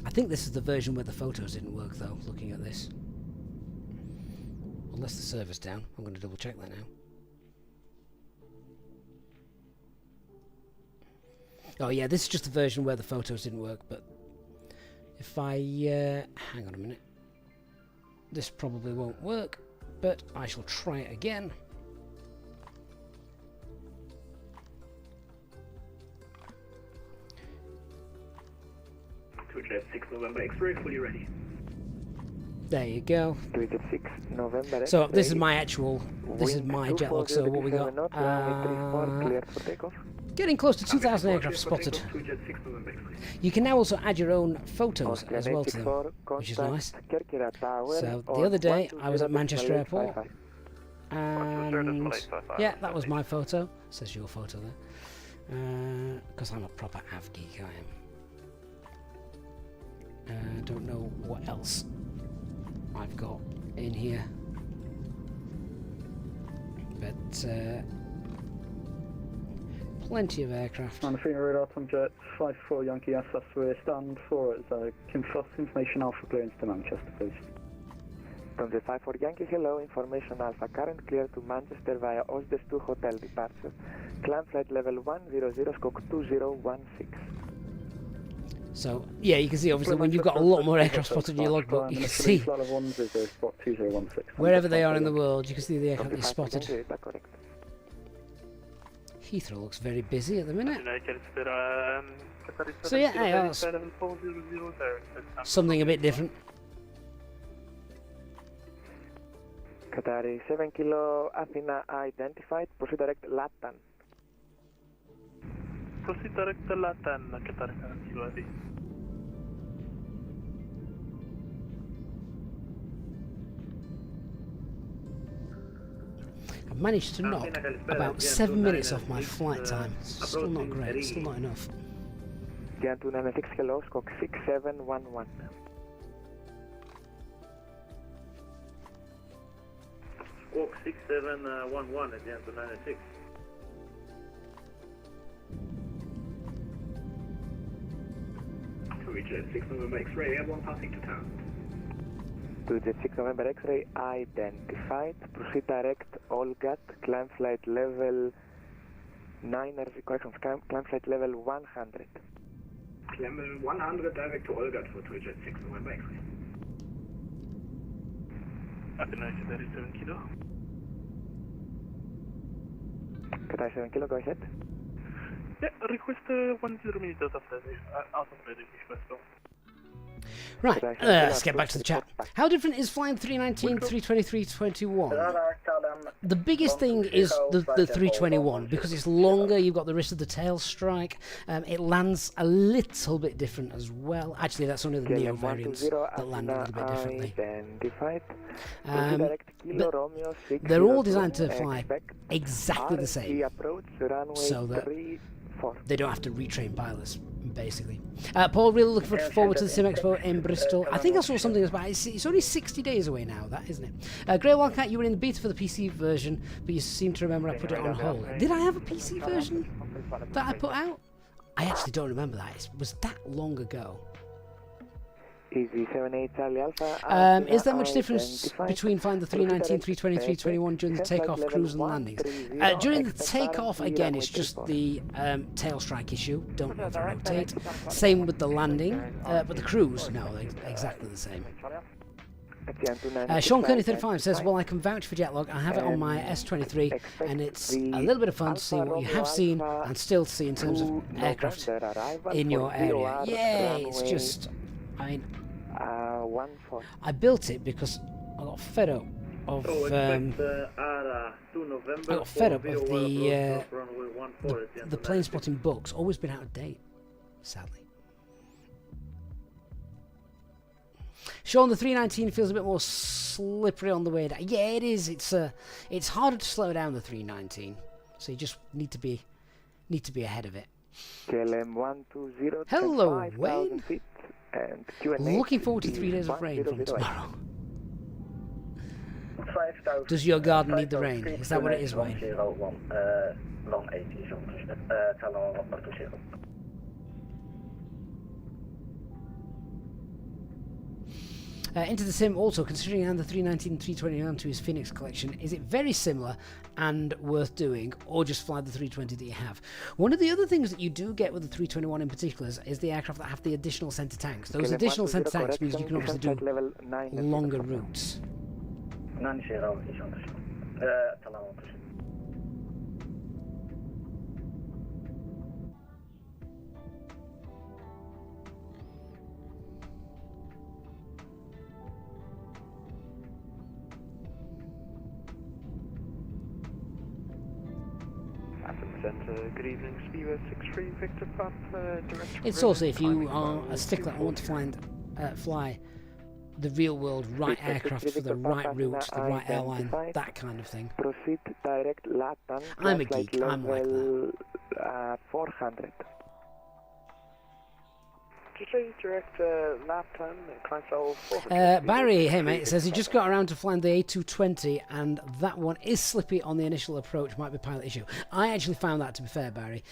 I think this is the version where the photos didn't work though, looking at this. Unless the server's down. I'm going to double check that now. Oh yeah, this is just the version where the photos didn't work, but if I hang on a minute. This probably won't work, but I shall try it again. Jet 6 November X-ray, fully ready. There you go. 6 November So this is my actual, this is my jet log. So what we got? Getting close to 2,000 aircraft spotted. You can now also add your own photos as well to them, which is nice. So the other day I was at Manchester Airport, and yeah, that was my photo. It says your photo there, because I'm a proper av geek. I am. Don't know what else I've got in here, but plenty of aircraft. Manfrina radar Tom Jet 54 Yankee SS, we're stand for it. Information Alpha clearance to Manchester, please. Tom Jet 54 Yankee, hello, information Alpha, current clear to Manchester via Osdes 2 Hotel departure. Climb flight level 100, stroke 2016. So yeah, you can see obviously when you've got a lot more aircraft spotted in your logbook, you can see wherever they are in the world, you can see the aircraft is spotted. Heathrow looks very busy at the minute. So yeah, hey, that's something a bit different. Qatari 7 Kilo Athena identified, proceed direct Latin. Proceed direct to Latin, Qatari 7 Kilo Athena. I've managed to knock about 7 minutes off my flight time. It's still not great, it's still not enough. Jan 296, hello, squawk 6711. Squawk 6711 at Jan 296. Jet 6 November X-ray, airborne passing to town. Jet 6 November X-ray identified. Proceed direct Olgat, climb flight level 9, corrections, climb flight level 100. Level 100 direct to Olgat for Jet 6 November X-ray. Athena 7 Kilo. Qatari 7 Kilo, go ahead. Yeah, request 10 minutes out of the request. Right, let's get back to the chat. How different is flying 319, 320, 321? The biggest thing is the 321, because it's longer, you've got the risk of the tail strike, it lands a little bit different as well. Actually, that's only the Neo variants that land a little bit differently. But they're all designed to fly exactly the same, so that they don't have to retrain pilots basically. Paul, really looking forward to the Sim Expo in Bristol. I think I saw something about it. It's only 60 days away now, that, isn't it? Grey Wildcat, you were in the beta for the PC version, but you seem to remember I put it on hold. Did I have a PC version that I put out? I actually don't remember that. It was that long ago. Easy 78 Charlie Alpha. Is there much difference between flying the 319, 320, 321 during the takeoff, cruise and landings? During the takeoff, again, it's just the tail strike issue. Don't over-rotate. Same with the landing. But the cruise, no, they're exactly the same. Sean Kearney 35 says, well, I can vouch for Jetlog. I have it on my S23, and it's a little bit of fun to see what you have seen and still see in terms of aircraft in your area. Yay! It's just, I mean, I built it because I got fed up of the plane spotting books. Always been out of date, sadly. Sean, the 319 feels a bit more slippery on the way down. Yeah, it is. It's harder to slow down the 319, so you just need to be ahead of it. Hello, Wayne. Looking forward to 3 days of rain from tomorrow. Does your garden need the rain? Is that what it is, Wayne? Into the Sim also, considering how the 319 and 320 onto his Phoenix collection, is it very similar and worth doing, or just fly the 320 that you have? One of the other things that you do get with the 321 in particular is the aircraft that have the additional centre tanks. Those additional centre tanks means you can obviously do longer routes. Good evening, Speedway 63 Victor Pop, It's also, if you are a stickler and want to fly the real world right aircraft for the right route, the right airline, that kind of thing. Proceed direct LATAM. I'm a geek, I'm like that. 400. Direct LATAM, console 400. Barry, hey mate, says he just got around to flying the A320 and that one is slippy on the initial approach, might be a pilot issue. I actually found that, to be fair, Barry,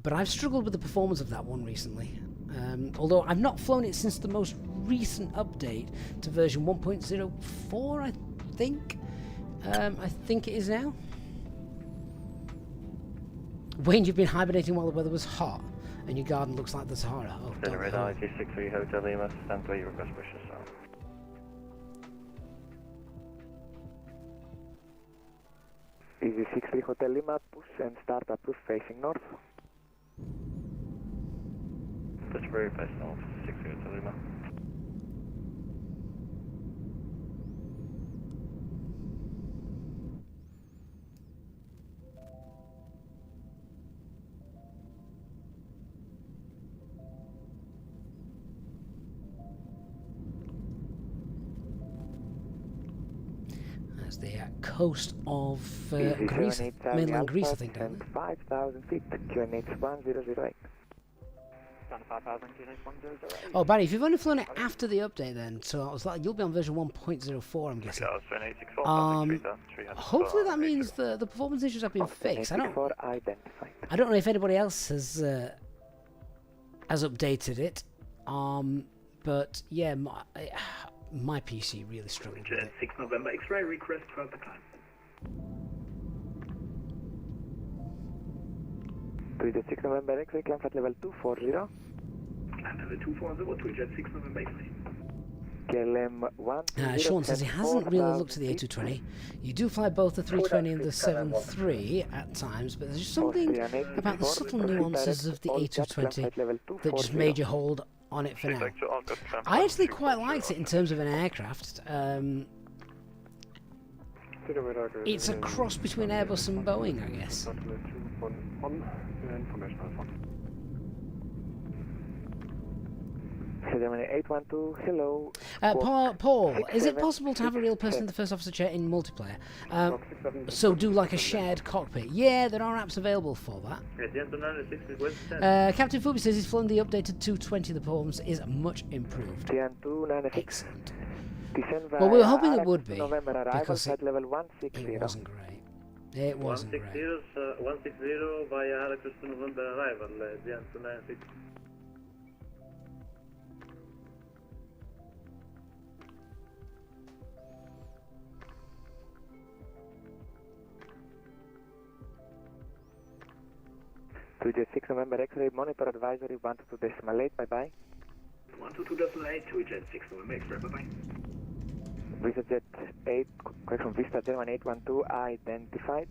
but I've struggled with the performance of that one recently. Although I've not flown it since the most recent update to version 1.04, I think. I think it is now. Wayne, you've been hibernating while the weather was hot. And your garden looks like the Sahara. Oh, Red IG63 Hotel Lima, stand by, your request wishes. Easy 63 Hotel Lima, push and start approve facing north. Touch very fast north, 63 Hotel Lima. The coast of Greece, mainland Greece, I think, don't they? 5,000 feet, QNH 1008. Oh, Barry, if you've only flown it after the update, then so I was like, you'll be on version 1.04, I'm guessing. Hopefully that means the performance issues have been fixed. I don't know if anybody else has updated it, but yeah. My PC really struggled with it. 6 November X-ray request for the climb. 3-6 November X-ray, climb flight level 240. Climb level 240 to jet 6 November X-ray. Sean says he hasn't really looked at the A220. You do fly both the 320 and the 73 at times, but there's something about the subtle nuances of the A220 that just made you hold on it for now. I actually quite liked it in terms of an aircraft. It's a cross between Airbus and Boeing, I guess. Germany 812, hello. Paul, is it possible to have a real person in the first officer chair in multiplayer? So do like a shared cockpit? Yeah, there are apps available for that. Captain Fubi says he's flown the updated 220. The performance is much improved. Excellent. Well, we were hoping it would be, because it wasn't great. It wasn't great. 160 via Alex to November arrival, Gian 296. To Jet 6 November X-ray, monitor advisory 122.8, bye-bye. 122.8, to Jet 6 November X-ray, bye-bye. Vista Jet 8, correction, Vista German 812 identified.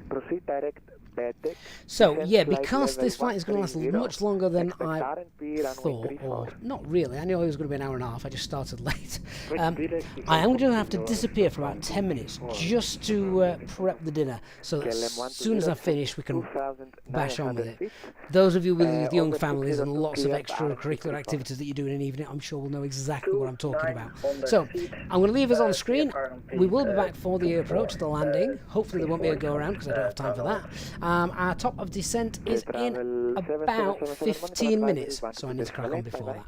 Proceed direct bed deck. So, yeah, because this flight is going to last much longer than I thought, or not really, I knew it was going to be an hour and a half, I just started late. I am going to have to disappear for about 10 minutes just to prep the dinner, so that as soon as I finish we can bash on with it. Those of you with young families and lots of extracurricular activities that you do in an evening, I'm sure will know exactly what I'm talking about. So, I'm going to leave us on screen. We will be back for the approach, the landing. Hopefully there won't be a go-around because I don't have time for that. Our top of descent is in about 15 minutes, so I need to crack on before that.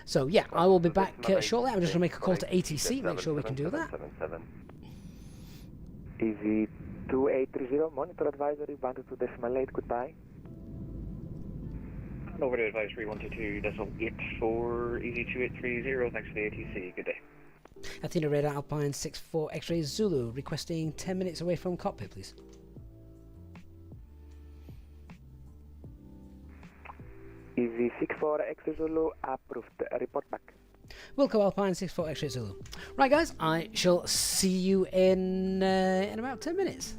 So yeah, I will be back shortly. I'm just going to make a call to ATC, make sure we can do that. Easy 2830, monitor advisory 122.8, goodbye. Over to advisory 122.84, Easy 2830, thanks for the ATC, good day. Athena Radar Alpine 64 X-ray Zulu, requesting 10 minutes away from cockpit, please. Easy 64 X-ray Zulu, approved, report back. Wilco Alpine 64 X-ray Zulu. Right guys, I shall see you in about 10 minutes.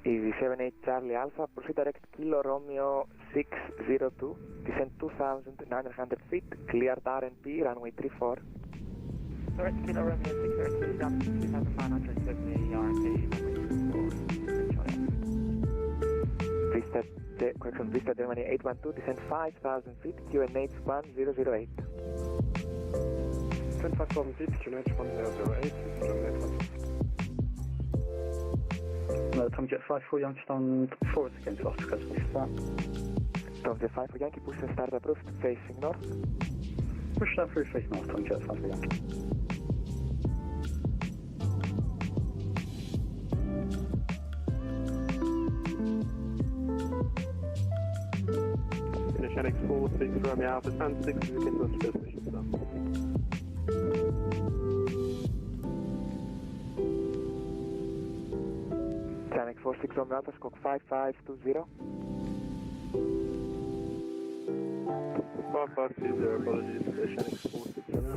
Easy 78 Charlie Alpha, proceed direct Kilo Romeo 602, descend 2,900 feet, cleared RNP, runway 34. Direct Kilo Romeo 602, down to 2,950 RNP, Vista, correction, Vista Germany 812, descend 5,000 feet, QNH 1008. 25,000 feet, QNH 1008, Tom Jet 54 Yankee stand forward against Oscar, start. Tom Jet 54 Yankee, push and start approved, facing north. Push down through face north, Tom Jet 54 Yankee. Finish Fenix A320 Romeo Alpha, stand 6 is against us, first mission start. Fenix 46 Romeo Alpha, squawk 5520. 5520, apologies, Fenix 46 Romeo.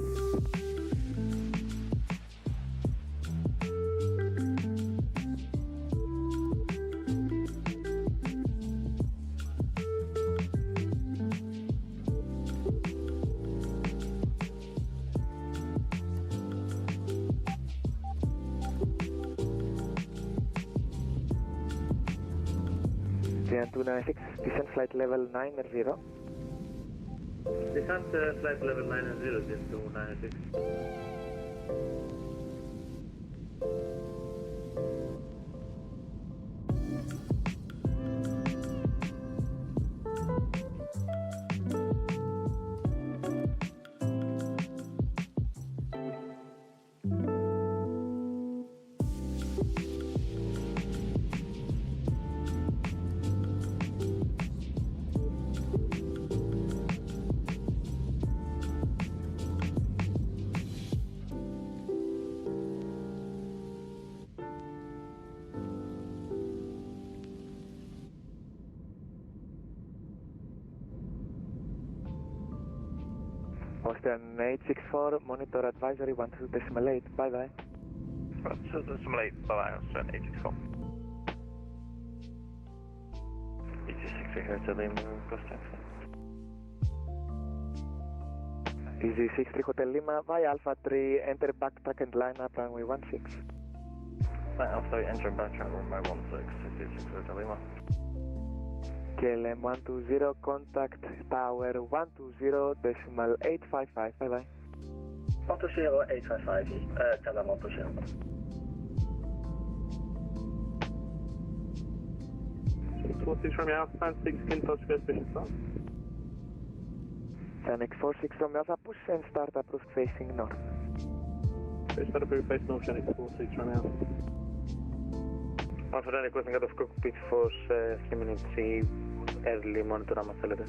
Gian 296, descent flight level 90. Descent flight level 90, Gian 296. Austrian 864, monitor advisory 12.8, bye-bye. 12.8, bye-bye, Austrian 864. Easy 63 Hotel Lima, cross taxi. Easy 63 Hotel Lima, via Alpha 3, enter backtrack and line up runway 16. Alpha 3, enter backtrack runway 16, 66 Hotel Lima. KLM 120, contact tower 120.855. Bye bye. 120.855, tell them 120. Six Romeo Alpha, 6 skin touch base mission start. Fenix 46 Romeo Alpha, push and start approach facing north. Push start approach facing north, Fenix 46 Romeo Alpha. Alpha requesting out of cockpit for 3 minutes, early monitor άμα θέλετε.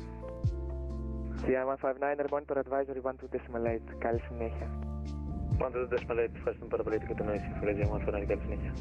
CI-159, monitor advisory 12.8, καλή συνέχεια. 12.8, ευχαριστούμε πάρα πολύ για την κατανόηση, φορέζια 159, καλή συνέχεια.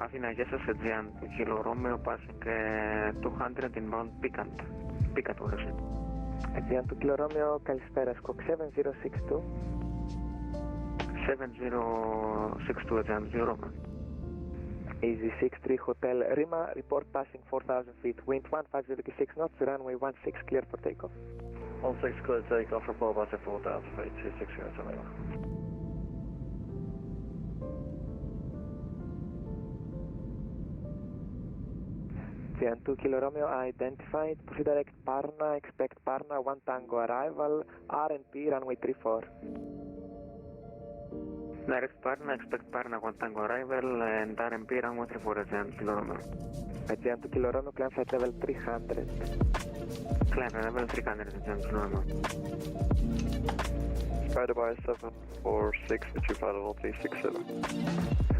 Athena, yes, Aegean to Kilo Romeo, passing 200 inbound Picant origin. Aegean to Kilo Romeo, καλησπέρα, squawk 7062. 7062 Aegean, Kilo Romeo. Easy 63 Hotel Rima, report passing 4,000 feet, wind 150 knots, runway 16, clear for takeoff. 16 clear takeoff, report passing 4,000 feet, 260 Romeo. Aegean 2 Kilo Romeo identified, proceed direct Parna, expect Parna, 1 Tango arrival, RNP, runway 34. Direct Parna, expect Parna, 1 Tango arrival, and RNP, runway 34, Aegean Kilo Romeo. Aegean 2 Kilo Romeo, climb flight level 300. Climb level 300, Aegean Kilo Romeo. Sky by 746, which you follow 367.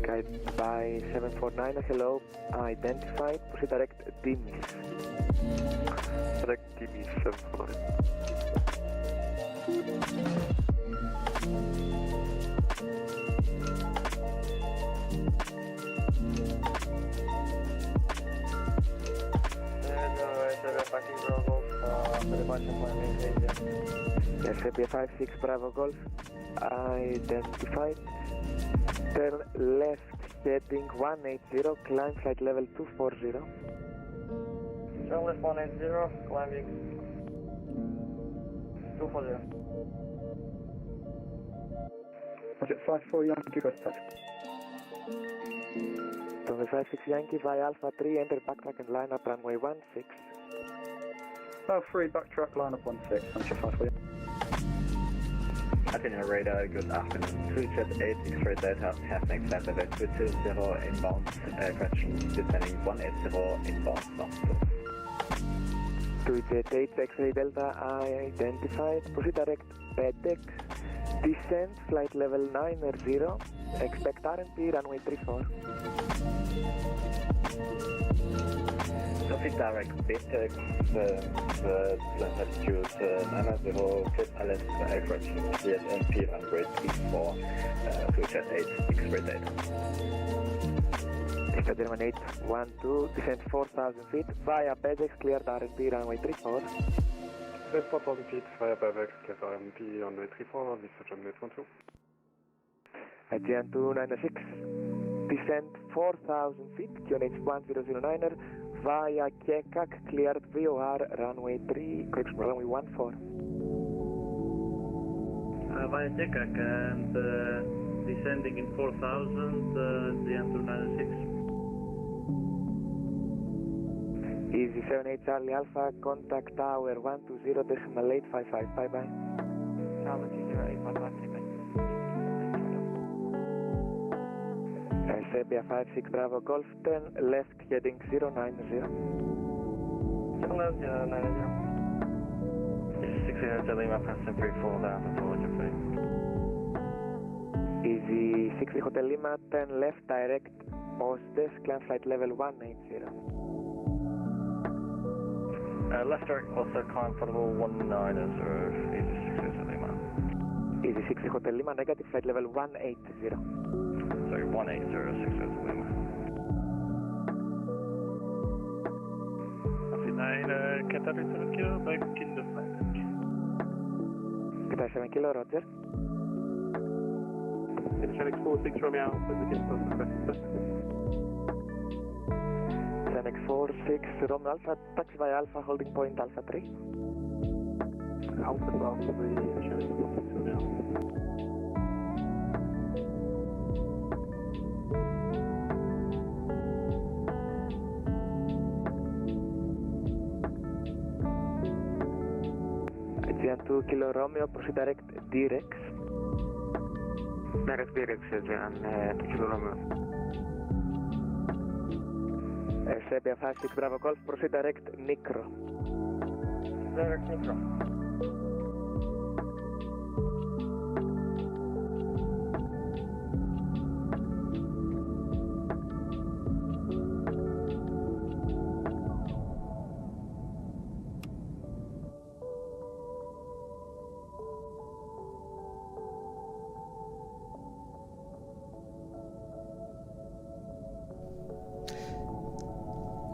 Sky by 749, hello, identified, proceed direct Dimis. Direct Dimis 749. SFB 56 Bravo Golf, identified, turn left heading 180, climb flight level 240. Turn left 180, climbing 240. Project 54 Yankee, go to touch. From the 56 Yankee via Alpha 3, enter backtrack and line up runway 16. Alpha 3, backtrack, line up 16, Project 54. Athena radar, good afternoon. 2Jet 8 X-ray data, passing flight level 220 inbound, correction, descending 180 inbound, north. 2Jet 8 X-ray Delta identified, proceed direct FedEx, descend flight level 90, expect RNP runway 34. Proceed direct FedEx, latitude 90, fit Alice, correction, CSNP runway 34, 2Jet 8 X-ray data. Delta German 812, descend 4,000 feet, via FedEx, cleared RNP runway 34. Descend 4,000 feet, via FedEx, cleared RNP runway 34, this is German 812. Aegean 296, descend 4,000 feet, QNH 1009er, via Kekak, cleared VOR runway 3, correction, runway 14. Via Kekak and descending in 4,000, Aegean 296. Easy 78 Charlie Alpha, contact tower 120.855, bye bye. Tower 20855, Serbia 56 Bravo Golf, turn left heading 090. Turn left 090. Sierra Lima, Passenger 34 down towards your feet. Easy 60 Hotel Lima, turn left direct, Osdes, climb flight level 180. Left direct, also climb flight level 190, Easy 60 Hotel Lima. Easy 60 Hotel Lima, negative flight level 180. Sorry, 180, 60 Hotel Lima. Qatar 7 kilo, back in the flight. Qatar 7 kilo, roger. Fenix 46 Romeo Alpha, begin Fenix 46 Romeo Alpha, taxi via Alpha, holding point Alpha 3. Alpha Alpha 3, Fenix 46 Romeo. Adrian 2 Kilo Romeo, proceed direct Direx. Direct Adrian 2 Kilo Romeo. Serbia 56 Bravo Golf, proceed direct Nicro. Direct Nicro.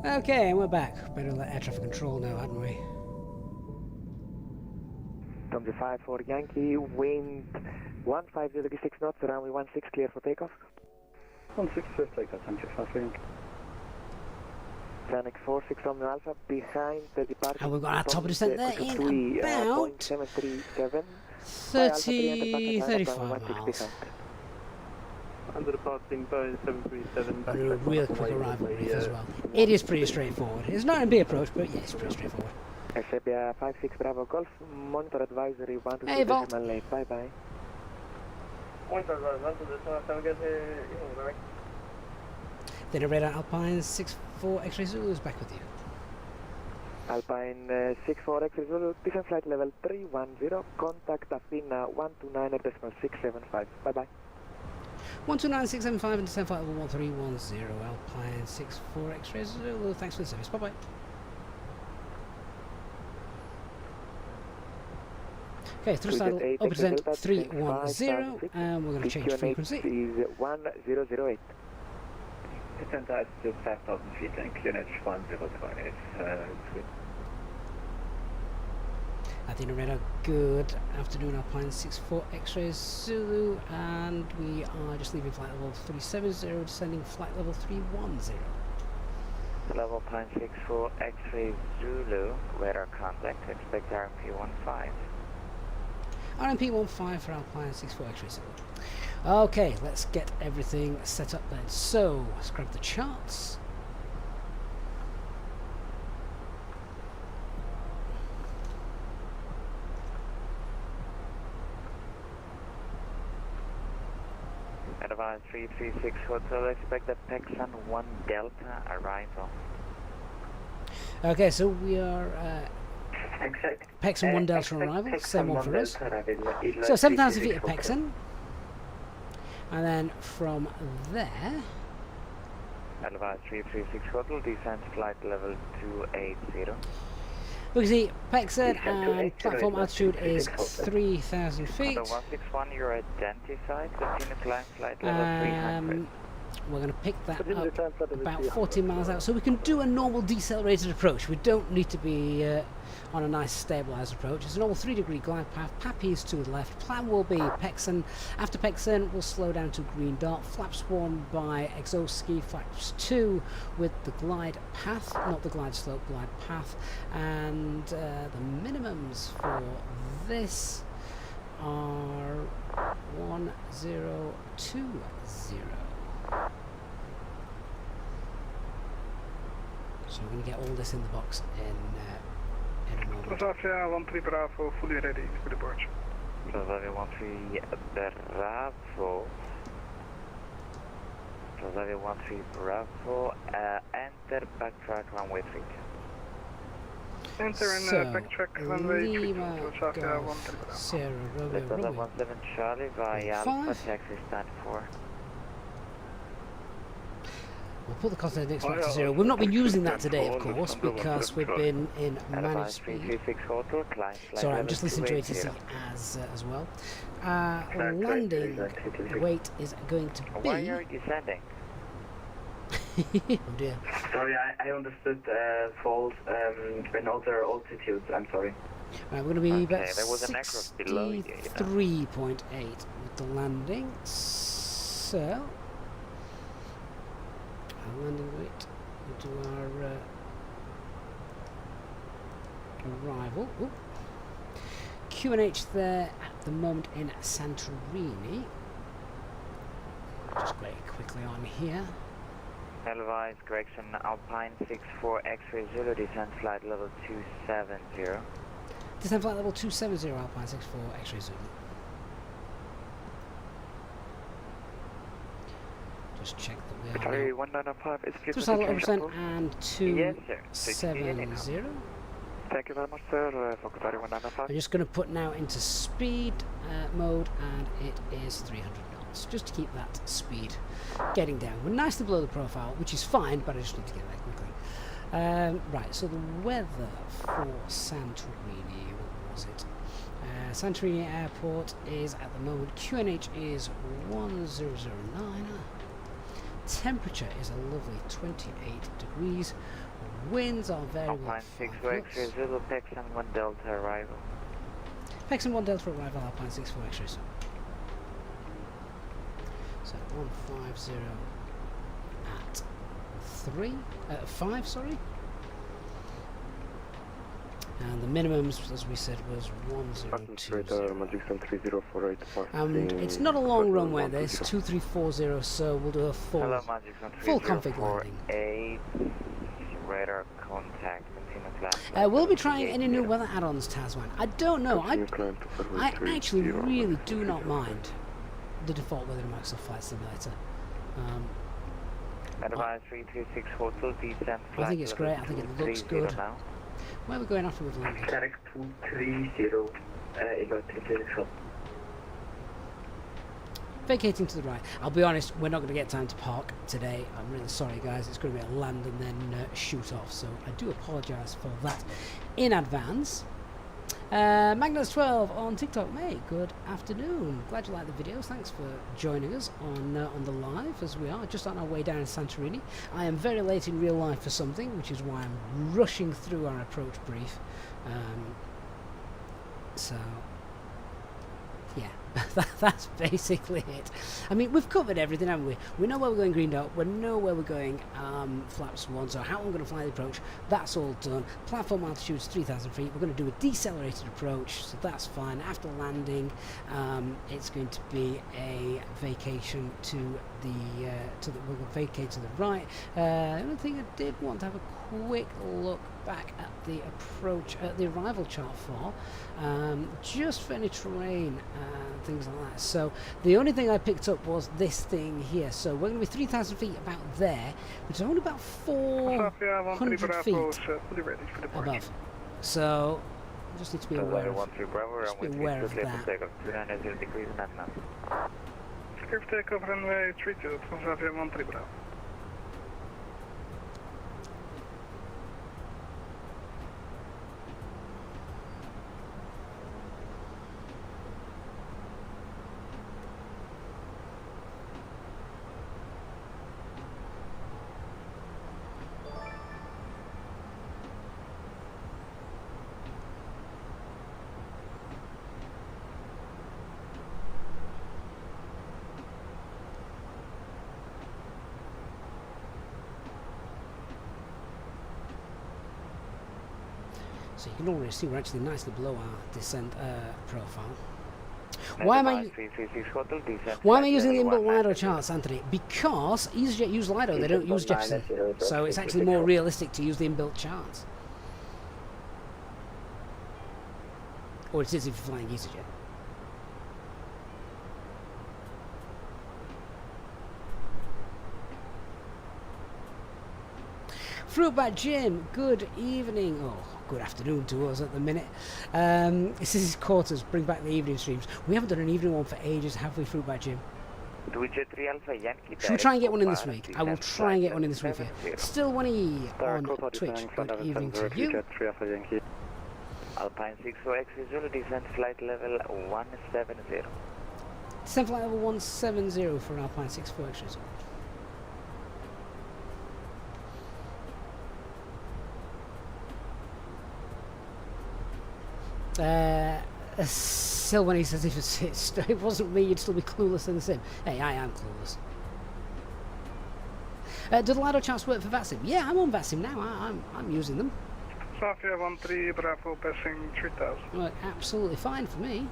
Okay, and we're back. Better let air traffic control know, hadn't we? Tom 5 for Yankee, wind 150 knots, runway 16 clear for takeoff. 16 for takeoff, thank you, fast Yankee. Fenix 46 Romeo Alpha, behind the departure. And we've got our top of descent there in about 35 miles. Under departing Boeing 737. And a real quick arrival brief as well. It is pretty straightforward. It's not an B approach, but yes, pretty straightforward. Serbia 56 Bravo Golf, monitor advisory 1 to 2 Hey, Volt. decimal late, bye bye. Monitor advisory 1 to decimal late, get here, Then a radar Alpine 64 X-ray Zulu is back with you. Alpine 64 X-ray Zulu, descent flight level 310, contact Athena 129.675, bye bye. 129675 and descent flight level 1310, Alpine 64 X-ray Zulu, thanks for the service, bye bye. Okay, thrust idle, open descent 310, and we're going to change frequency. Is 1008. Descent altitude 5,000 feet and QNH 1028. Athena radar, good afternoon, Alpine 64 X-ray Zulu, and we are just leaving flight level 370, descending flight level 310. Level Alpine 64 X-ray Zulu, radar contact, expect RMP 15. RMP 15 for Alpine 64 X-ray Zulu. Okay, let's get everything set up then. So, let's grab the charts. Advance 336 Hotel, expect the Texan 1 Delta arrival. Okay, so we are Pexon 1 Delta arrival, same one for us. So 7,000 feet of Pexon. And then from there... Advance 336 Hotel, descent flight level 280. We can see Pexon and platform altitude is 3,000 feet. 161, you're identified. Continue climb flight level 300. We're going to pick that up about 14 miles out, so we can do a normal decelerated approach. We don't need to be on a nice stabilised approach. It's a normal 3-degree glide path. PAPI is to the left. Plan will be Pexon. After Pexon, we'll slow down to Green Dot. Flaps 1 by Exoski. Flaps 2 with the glide path, not the glide slope, glide path. And the minimums for this are 1020. So we're going to get all this in the box in a moment. Transavia 13 Bravo, fully ready for departure. Transavia 13 Bravo. Transavia 13 Bravo, enter backtrack runway 3. Enter in backtrack runway 32 Golf Sierra Romeo Little runway 17 Charlie via Alpha taxi stand 4. We'll put the constant index back to 0. We've not been using that today, of course, because we've been in managed speed. Sorry, I'm just listening to ATC as well. Landing weight is going to be... Why are you descending? Oh dear. Sorry, I understood false in other altitudes. I'm sorry. Right, we're going to be about there was an aircraft below you, 63.8 with the landing. So, our landing weight, we'll do our arrival. Ooh. QNH there at the moment in Santorini. Just very quickly on here. Advise correction, Alpine 64 X-ray Zulu, descent flight level 270. Descent flight level 270, Alpine 64 X-ray Zulu. Just check that we are 195 is clear. Just 100% and 270. Thank you very much, sir. Focus 195. I'm just going to put now into speed mode, and it is 300 knots, just to keep that speed getting down. We're nicely below the profile, which is fine, but I just need to get there quickly. Right, so the weather for Santorini, what was it? Santorini Airport is at the moment, QNH is 1009. Temperature is a lovely 28 degrees. Winds are variable. Alpine 64 X-ray Zulu, Pexan 1 Delta arrival. Pexan 1 Delta arrival, Alpine 64 X-ray. So 150 at 5, sorry. And the minimums, as we said, was 1020. And it's not a long runway, this 2340, so we'll do a full config landing. Radar contact. We'll be trying any new weather add-ons, Tasman. I don't know. I actually really do not mind the default weather in Microsoft Flight Simulator. Advise 336 Hotel descent. I think it's great. I think it looks good. Where are we going after we've landed? Direct 230, Vacating to the right. I'll be honest, we're not going to get time to park today. I'm really sorry, guys. It's going to be a land and then shoot off. So I do apologise for that in advance. Magnus12 on TikTok, mate. Good afternoon. Glad you like the videos. Thanks for joining us on the live, as we are just on our way down in Santorini. I am very late in real life for something, which is why I'm rushing through our approach brief. So yeah, that's basically it. I mean, we've covered everything, haven't we? We know where we're going green dot, we know where we're going flaps 1, so how I'm going to fly the approach, that's all done. Platform altitude is 3,000 feet. We're going to do a decelerated approach, so that's fine. After landing, it's going to be a vacation to we'll vacate to the right. The only thing I did want to have a quick look back at the approach, the arrival chart for, just for any terrain, things like that. So the only thing I picked up was this thing here. So we're going to be 3,000 feet about there, which is only about 400 feet above. So I just need to be aware of that. Takeoff runway 32, Transavia 13 Bravo. So you can already see we're actually nicely below our descent profile. Why am I using the inbuilt LiDAR charts, Anthony? Because EasyJet use LiDAR, they don't use Jefferson. So it's actually more realistic to use the inbuilt charts. Or it is if you're flying EasyJet. Fruitbat Jim, good evening. Oh, good afternoon to us at the minute. This is quarters, bring back the evening streams. We haven't done an evening one for ages, have we, Fruitbat Jim? Should we try and get one in this week? I will try and get one in this week. Still 1E on Twitch. Good evening to you. Alpine 64X Zulu, descent flight level 170. Descent flight level 170 for an Alpine 64X Zulu. Still, when he says if it wasn't me, you'd still be clueless in the sim. Hey, I am clueless. Do the Lido charts work for VATSIM? Yeah, I'm on VATSIM now. I'm using them. Sofia 13 Bravo passing 3000. Work absolutely fine for me.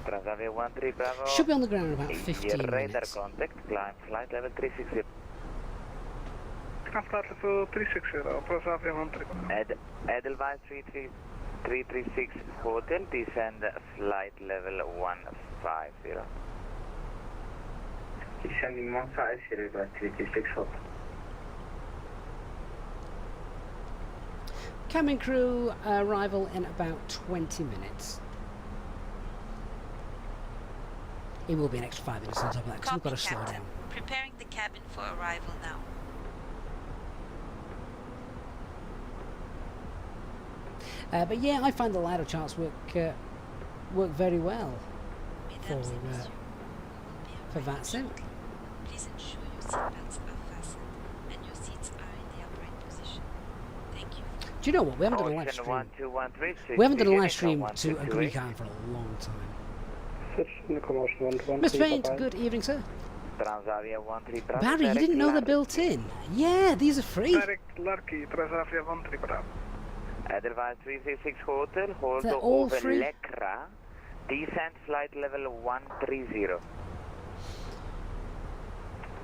Transavia 13 Bravo. Should be on the ground in about 15 radar minutes. contact, climb flight level 360. Climb flight level 360, Transavia 13. Edelweiss 336 Hotel, descend flight level 150. Descending 150 by 336 Hotel. Cabin crew arrival in about 20 minutes. It will be an extra 5 minutes on top of that because we've got to slow down. Preparing the cabin for arrival now. But yeah, I find the Lido charts work very well for VATSIM. Please ensure your seatbelts are fastened and your seats are in the upright position. Thank you. Do you know what? We haven't done a live stream. We haven't done a live stream to a Greek island for a long time. Mr. Paint, good evening, sir. Barry, you didn't know they're built in. Yeah, these are free. Direct Larky, Transavia 13 Bravo. Edelweiss 336 Hotel, hold They're all over free. Lekra, descent flight level 130.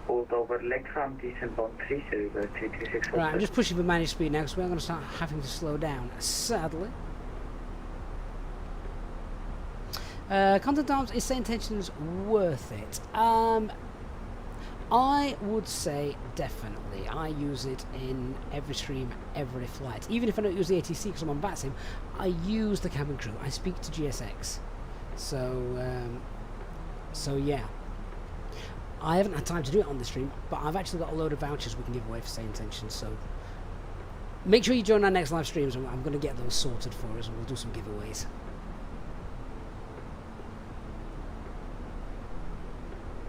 Hold over Lekra, descent 130 by 336 Hotel. Right, I'm just pushing for managed speed now because we're going to start having to slow down, sadly. Content arms, is SayIntentions worth it? I would say definitely. I use it in every stream, every flight. Even if I don't use the ATC because I'm on VATSIM, I use the cabin crew. I speak to GSX. So yeah. I haven't had time to do it on the stream, but I've actually got a load of vouchers we can give away for SayIntentions. So make sure you join our next live streams. I'm going to get those sorted for us and we'll do some giveaways.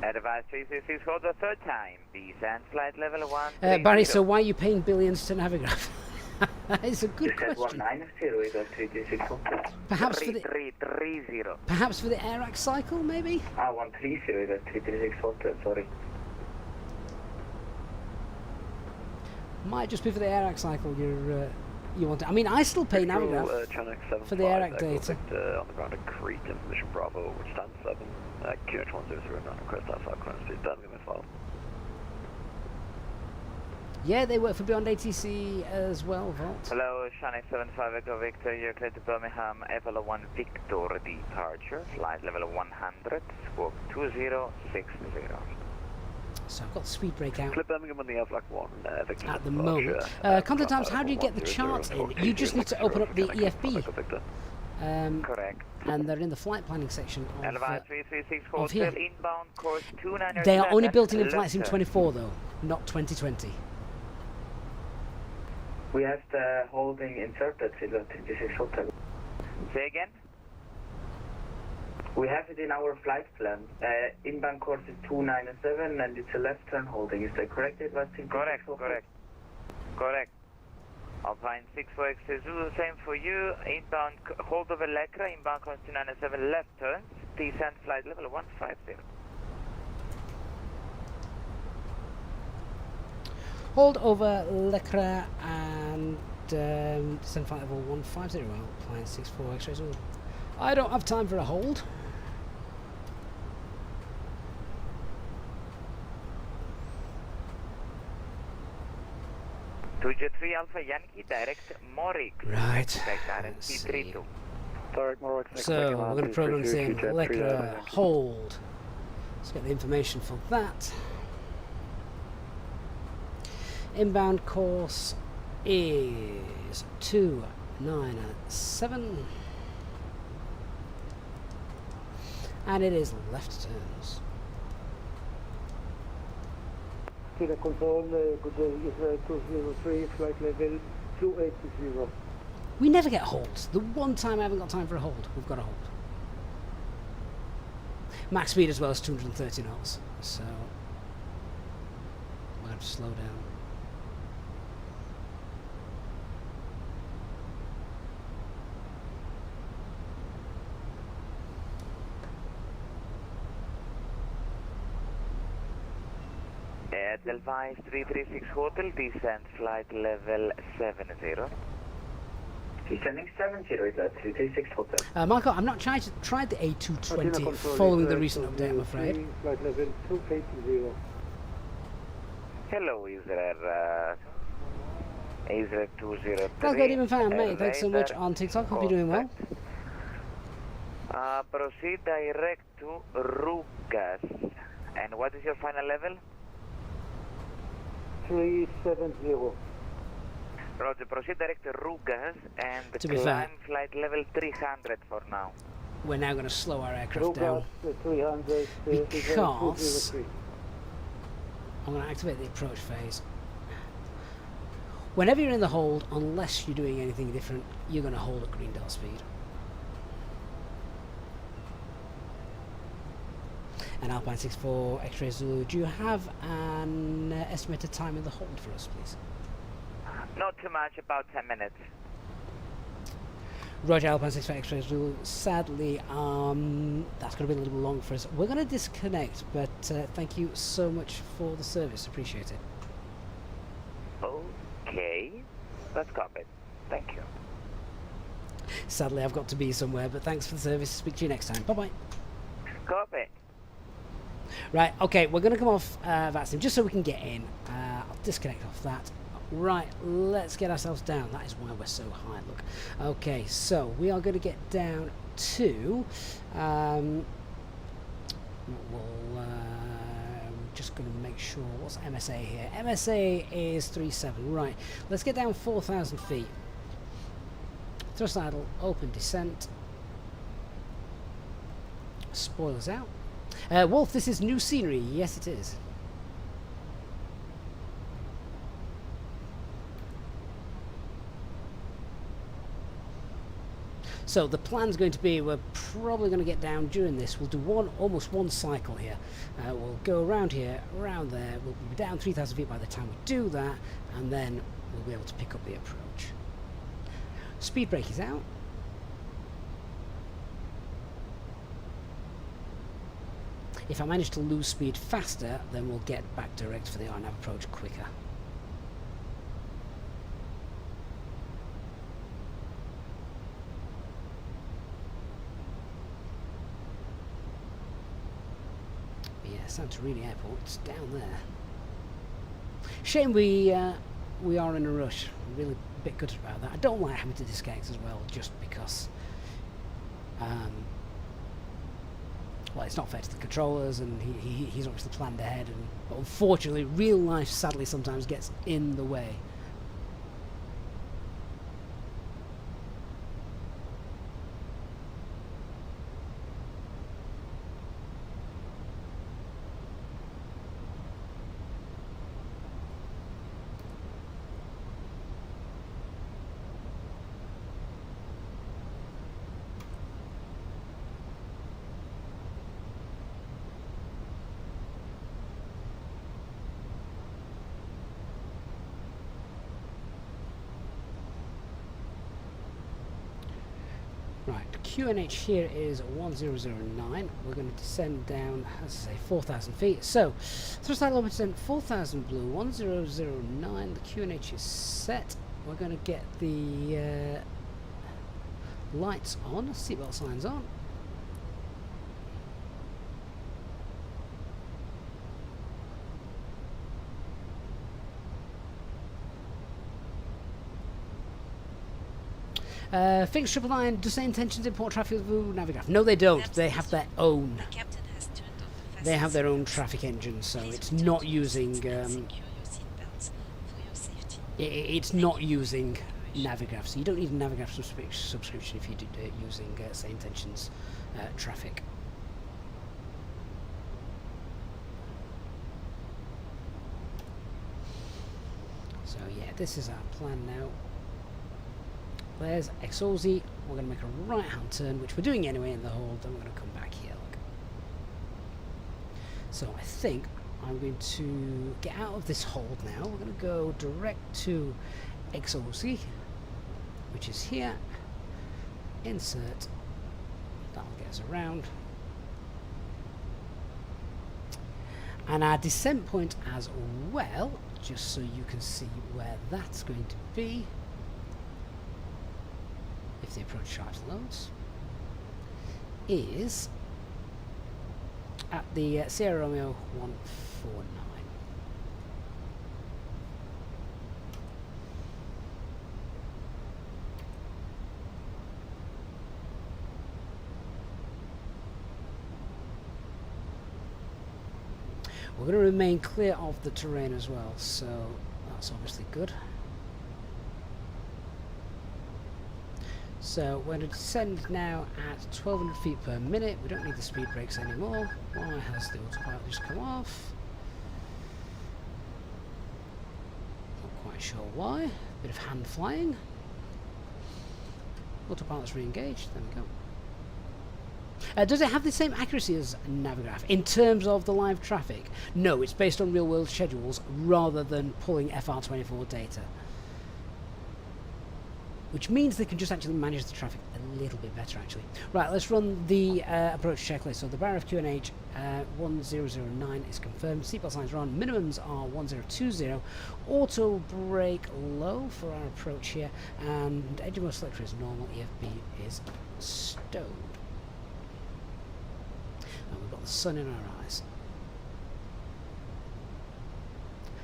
Edelweiss 336 Hotel, third time, descent flight level 130. Barry, so why are you paying billions to Navigraph? It's a good question. Perhaps for the 330. Perhaps for the Airac cycle, maybe. 130 336 Hotel. Sorry. Might just be for the Airac cycle you want to. I mean, I still pay Navigraph for the Airac data. On the ground at Crete, information Bravo, which stands 7. QH 1009, request outside current speed, down with file. Yeah, they work for Beyond ATC as well, Vault. Hello, Shanghai 75 Echo Victor, you're clear to Birmingham, FL1 Victor departure, flight level 100, squawk 2060. So I've got the speed break out Clip Birmingham on the Airflag 1, Victor at the moment. Content times, how do you get the charts in? You just need to open up the EFB. Correct. And they're in the flight planning section of here. here. Inbound course 297. They are only built in Flight Sim 24 though, not 2020. We have the holding inserted in the 36 Hotel. Say again? We have it in our flight plan. Inbound course is 297 and it's a left turn holding. Is that correct? Correct. Alpine 64X Zulu, same for you. Inbound, hold over Lekra, inbound course 297, left turn, descent flight level 150. Hold over Lekra and descent flight level 150, Alpine 64X Zulu. I don't have time for a hold. J3 Alpha Yankee, direct Morik. Right. Let's see. So we're going to program this in. Lekra hold. Let's get the information for that. Inbound course is 297. And it is left turns. Kilo Control, good day, Israel 203, flight level 280. We never get holds. The one time I haven't got time for a hold, we've got a hold. Max speed as well as 230 knots, so we'll have to slow down. Delphi 336 Hotel, descent flight level 70. Descending 70, is that 336 Hotel? Michael, I'm not tried the A320 following the recent update, I'm afraid. Flight level 280. Hello, Israel 203. Well, good evening, fam, mate. Thanks so much on TikTok. Hope you're doing well. Proceed direct to Rugas. And what is your final level? 370. Roger, proceed direct to Rugas and To be climb fair, flight level 300 for now. we're now going to slow our aircraft down. 300, Because I'm going to activate the approach phase. Whenever you're in the hold, unless you're doing anything different, you're going to hold at green dot speed. And Alpine 64 X-Ray Zulu, do you have an estimated time in the hold for us, please? Not too much, about 10 minutes. Roger, Alpine 64 X-Ray Zulu. Sadly, that's going to be a little long for us. We're going to disconnect, but thank you so much for the service. Appreciate it. Okay, that's copied. Thank you. Sadly, I've got to be somewhere, but thanks for the service. Speak to you next time. Bye-bye. Copy. Right, okay, we're going to come off VATSIM just so we can get in. I'll disconnect off that. Right, let's get ourselves down. That is why we're so high, look. Okay, so we are going to get down to... just going to make sure, what's MSA here? MSA is 37, right. Let's get down 4,000 feet. Thrust idle, open descent. Spoilers out. Wolf, this is new scenery. Yes, it is. So the plan's going to be, we're probably going to get down during this. We'll do almost one cycle here. We'll go around here, around there. We'll be down 3,000 feet by the time we do that, and then we'll be able to pick up the approach. Speed brake is out. If I manage to lose speed faster, then we'll get back direct for the RNAV approach quicker. But yeah, Santorini Airport, it's down there. Shame we are in a rush. I'm really a bit gutted about that. I don't like having to disconnect as well, just because well, it's not fair to the controllers, and he's obviously planned ahead, but unfortunately real life sadly sometimes gets in the way. Right, QNH here is 1009. We're going to descend down, as I say, 4,000 feet. So, thrust idle over descent 4,000 blue, 1009. The QNH is set. We're going to get the lights on, seatbelt signs on. Fix 999, do SayIntentions import traffic with Navigraph? No, they don't. They have their own. They have their own traffic engine, so it's not using. It's not using Navigraph, so you don't need a Navigraph subscription if you do using SayIntentions traffic. So yeah, this is our plan now. There's Exorzi. We're going to make a right hand turn, which we're doing anyway in the hold, then we're going to come back here. Look. So I think I'm going to get out of this hold now. We're going to go direct to Exorzi, which is here. Insert. That'll get us around. And our descent point as well, just so you can see where that's going to be. If the approach chart loads, is at the Sierra Romeo 149. We're going to remain clear of the terrain as well, so that's obviously good. So we're going to descend now at 1200 feet per minute. We don't need the speed brakes anymore. Why has the autopilot just come off? Not quite sure why. Bit of hand flying. Autopilot's re-engaged. There we go. Does it have the same accuracy as Navigraph in terms of the live traffic? No, it's based on real-world schedules rather than pulling FR24 data. Which means they can just actually manage the traffic a little bit better, actually. Right, let's run the approach checklist. So the bar of QNH 1009 is confirmed. Seatbelt signs are on. Minimums are 1020. Auto brake low for our approach here. And engine mode selector is normal. EFB is stowed. And we've got the sun in our eyes.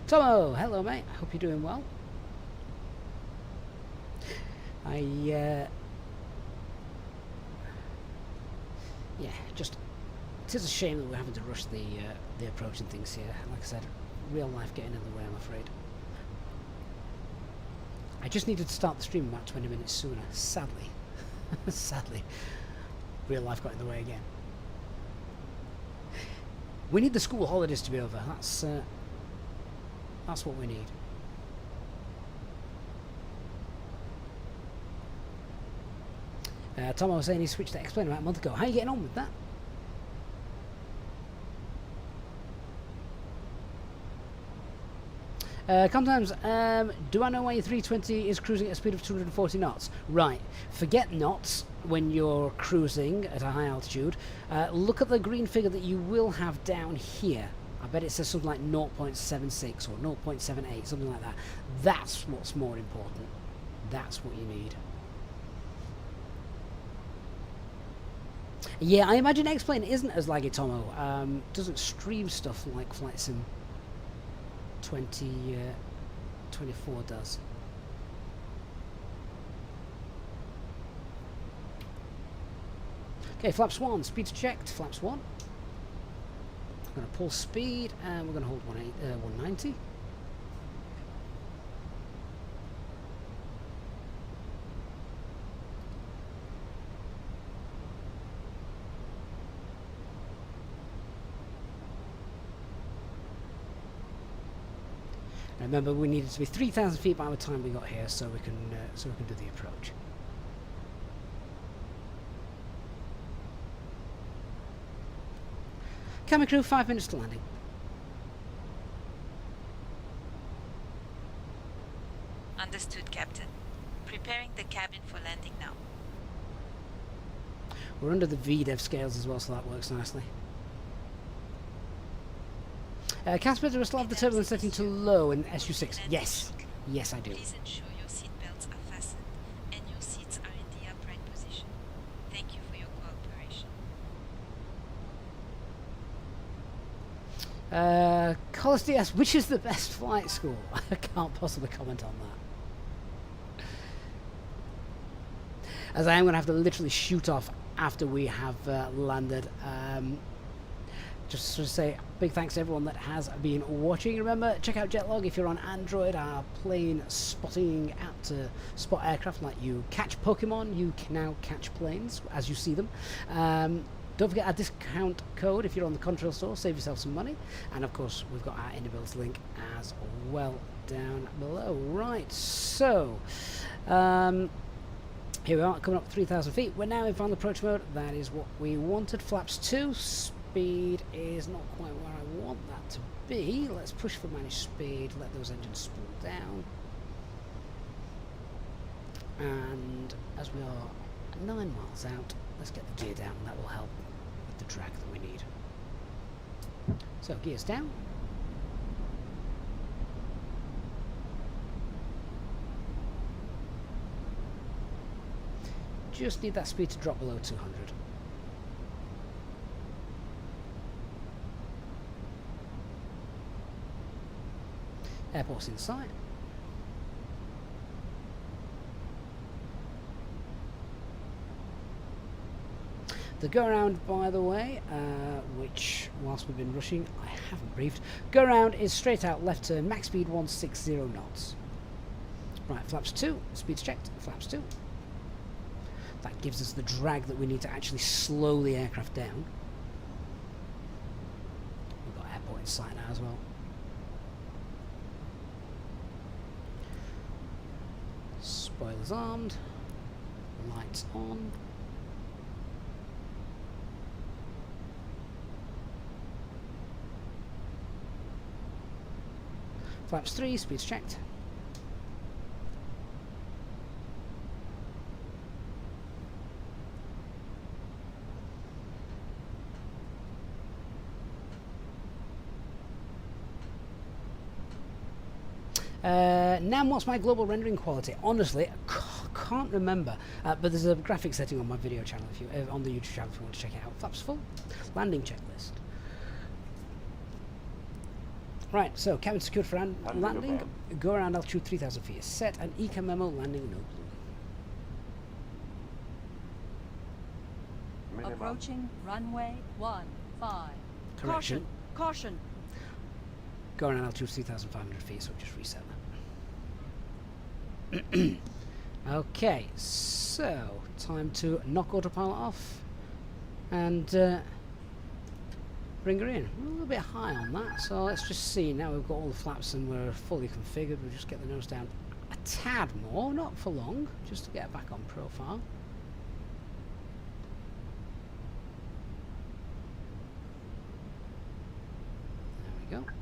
Tomo, hello mate. I hope you're doing well. Yeah, just it is a shame that we're having to rush the approach and things here. Like I said, real life getting in the way, I'm afraid. I just needed to start the stream about 20 minutes sooner. Sadly, sadly, real life got in the way again. We need the school holidays to be over. That's what we need. Tom, I was saying he switched to Explain about a month ago. How are you getting on with that? Sometimes, do I know why your 320 is cruising at a speed of 240 knots? Right, forget knots when you're cruising at a high altitude. Look at the green figure that you will have down here. I bet it says something like 0.76 or 0.78, something like that. That's what's more important. That's what you need. Yeah, I imagine Explain isn't as laggy, Tomo. Doesn't stream stuff like Flight Sim 2024 does. Okay, flaps 1, speed's checked, flaps 1. I'm going to pull speed and we're going to hold 190. Remember, we needed to be 3,000 feet by the time we got here, so we can do the approach. Camera crew, 5 minutes to landing. Understood, Captain. Preparing the cabin for landing now. We're under the VDEV scales as well, so that works nicely. Casper, do I still have the turbulence setting to low in SU6? Yes. Yes, I do. Please ensure your seat belts are fastened and your seats are in the upright position. Thank you for your cooperation. Collis DS, which is the best flight school? I can't possibly comment on that. As I am going to have to literally shoot off after we have landed. just to say big thanks to everyone that has been watching. Remember, check out Jetlog if you're on Android, our plane spotting app to spot aircraft like you catch Pokemon. You can now catch planes as you see them. Don't forget our discount code if you're on the Contrail store, save yourself some money. And of course, we've got our Innobuilds link as well down below. Right, so here we are, coming up 3,000 feet. We're now in final approach mode. That is what we wanted. Flaps 2. Speed is not quite where I want that to be. Let's push for managed speed. Let those engines spool down. And as we are 9 miles out, let's get the gear down. That will help with the drag that we need. So gears down. Just need that speed to drop below 200. Airport's in sight. The go around, by the way, which whilst we've been rushing, I haven't briefed. Go around is straight out, left turn, max speed 160 knots. Right, flaps 2, speed's checked, flaps 2. That gives us the drag that we need to actually slow the aircraft down. We've got airport in sight now as well. Spoilers armed, lights on. Flaps 3, speed's checked. Now what's my global rendering quality? Honestly, I can't remember, but there's a graphic setting on my video channel, if you on the YouTube channel if you want to check it out. Flaps full, landing checklist. Right, so cabin secured for landing. Go around altitude 3,000 feet is set, and ECA memo landing no blue. Approaching runway 15. Correction. Caution. Go around altitude 3,500 feet, so just reset that. Okay, so time to knock autopilot off and bring her in. We're a little bit high on that, so let's just see. Now we've got all the flaps and we're fully configured. We'll just get the nose down a tad more, not for long, just to get it back on profile. There we go.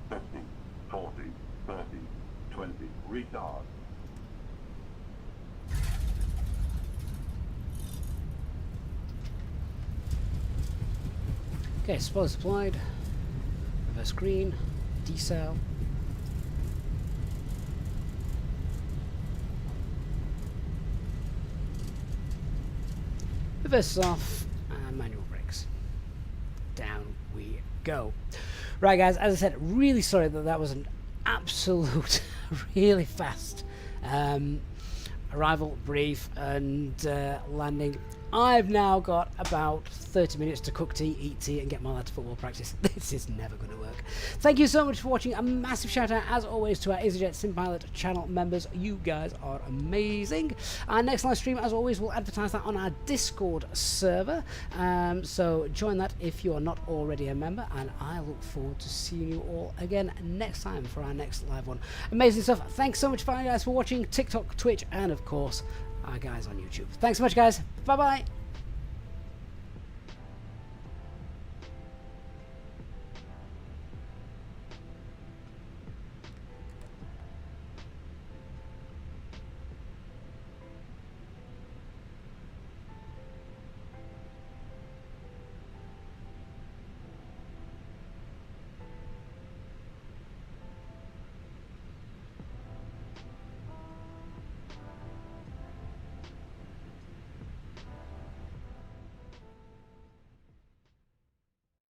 Testing 40, 30, 20, retard. Okay, spoilers applied. Reverse green, decel. Reverse off, and manual brakes. Down we go. Right guys, as I said, really sorry that that was an absolute really fast arrival, brief and landing. I've now got about 30 minutes to cook tea, eat tea and get my lad to football practice. This is never going to work. Thank you so much for watching. A massive shout out as always to our Easyjet SimPilot channel members. You guys are amazing. Our next live stream as always will advertise that on our Discord server. So join that if you are not already a member, and I look forward to seeing you all again next time for our next live one. Amazing stuff. Thanks so much guys for watching TikTok, Twitch and of course our guys on YouTube. Thanks so much guys. Bye bye.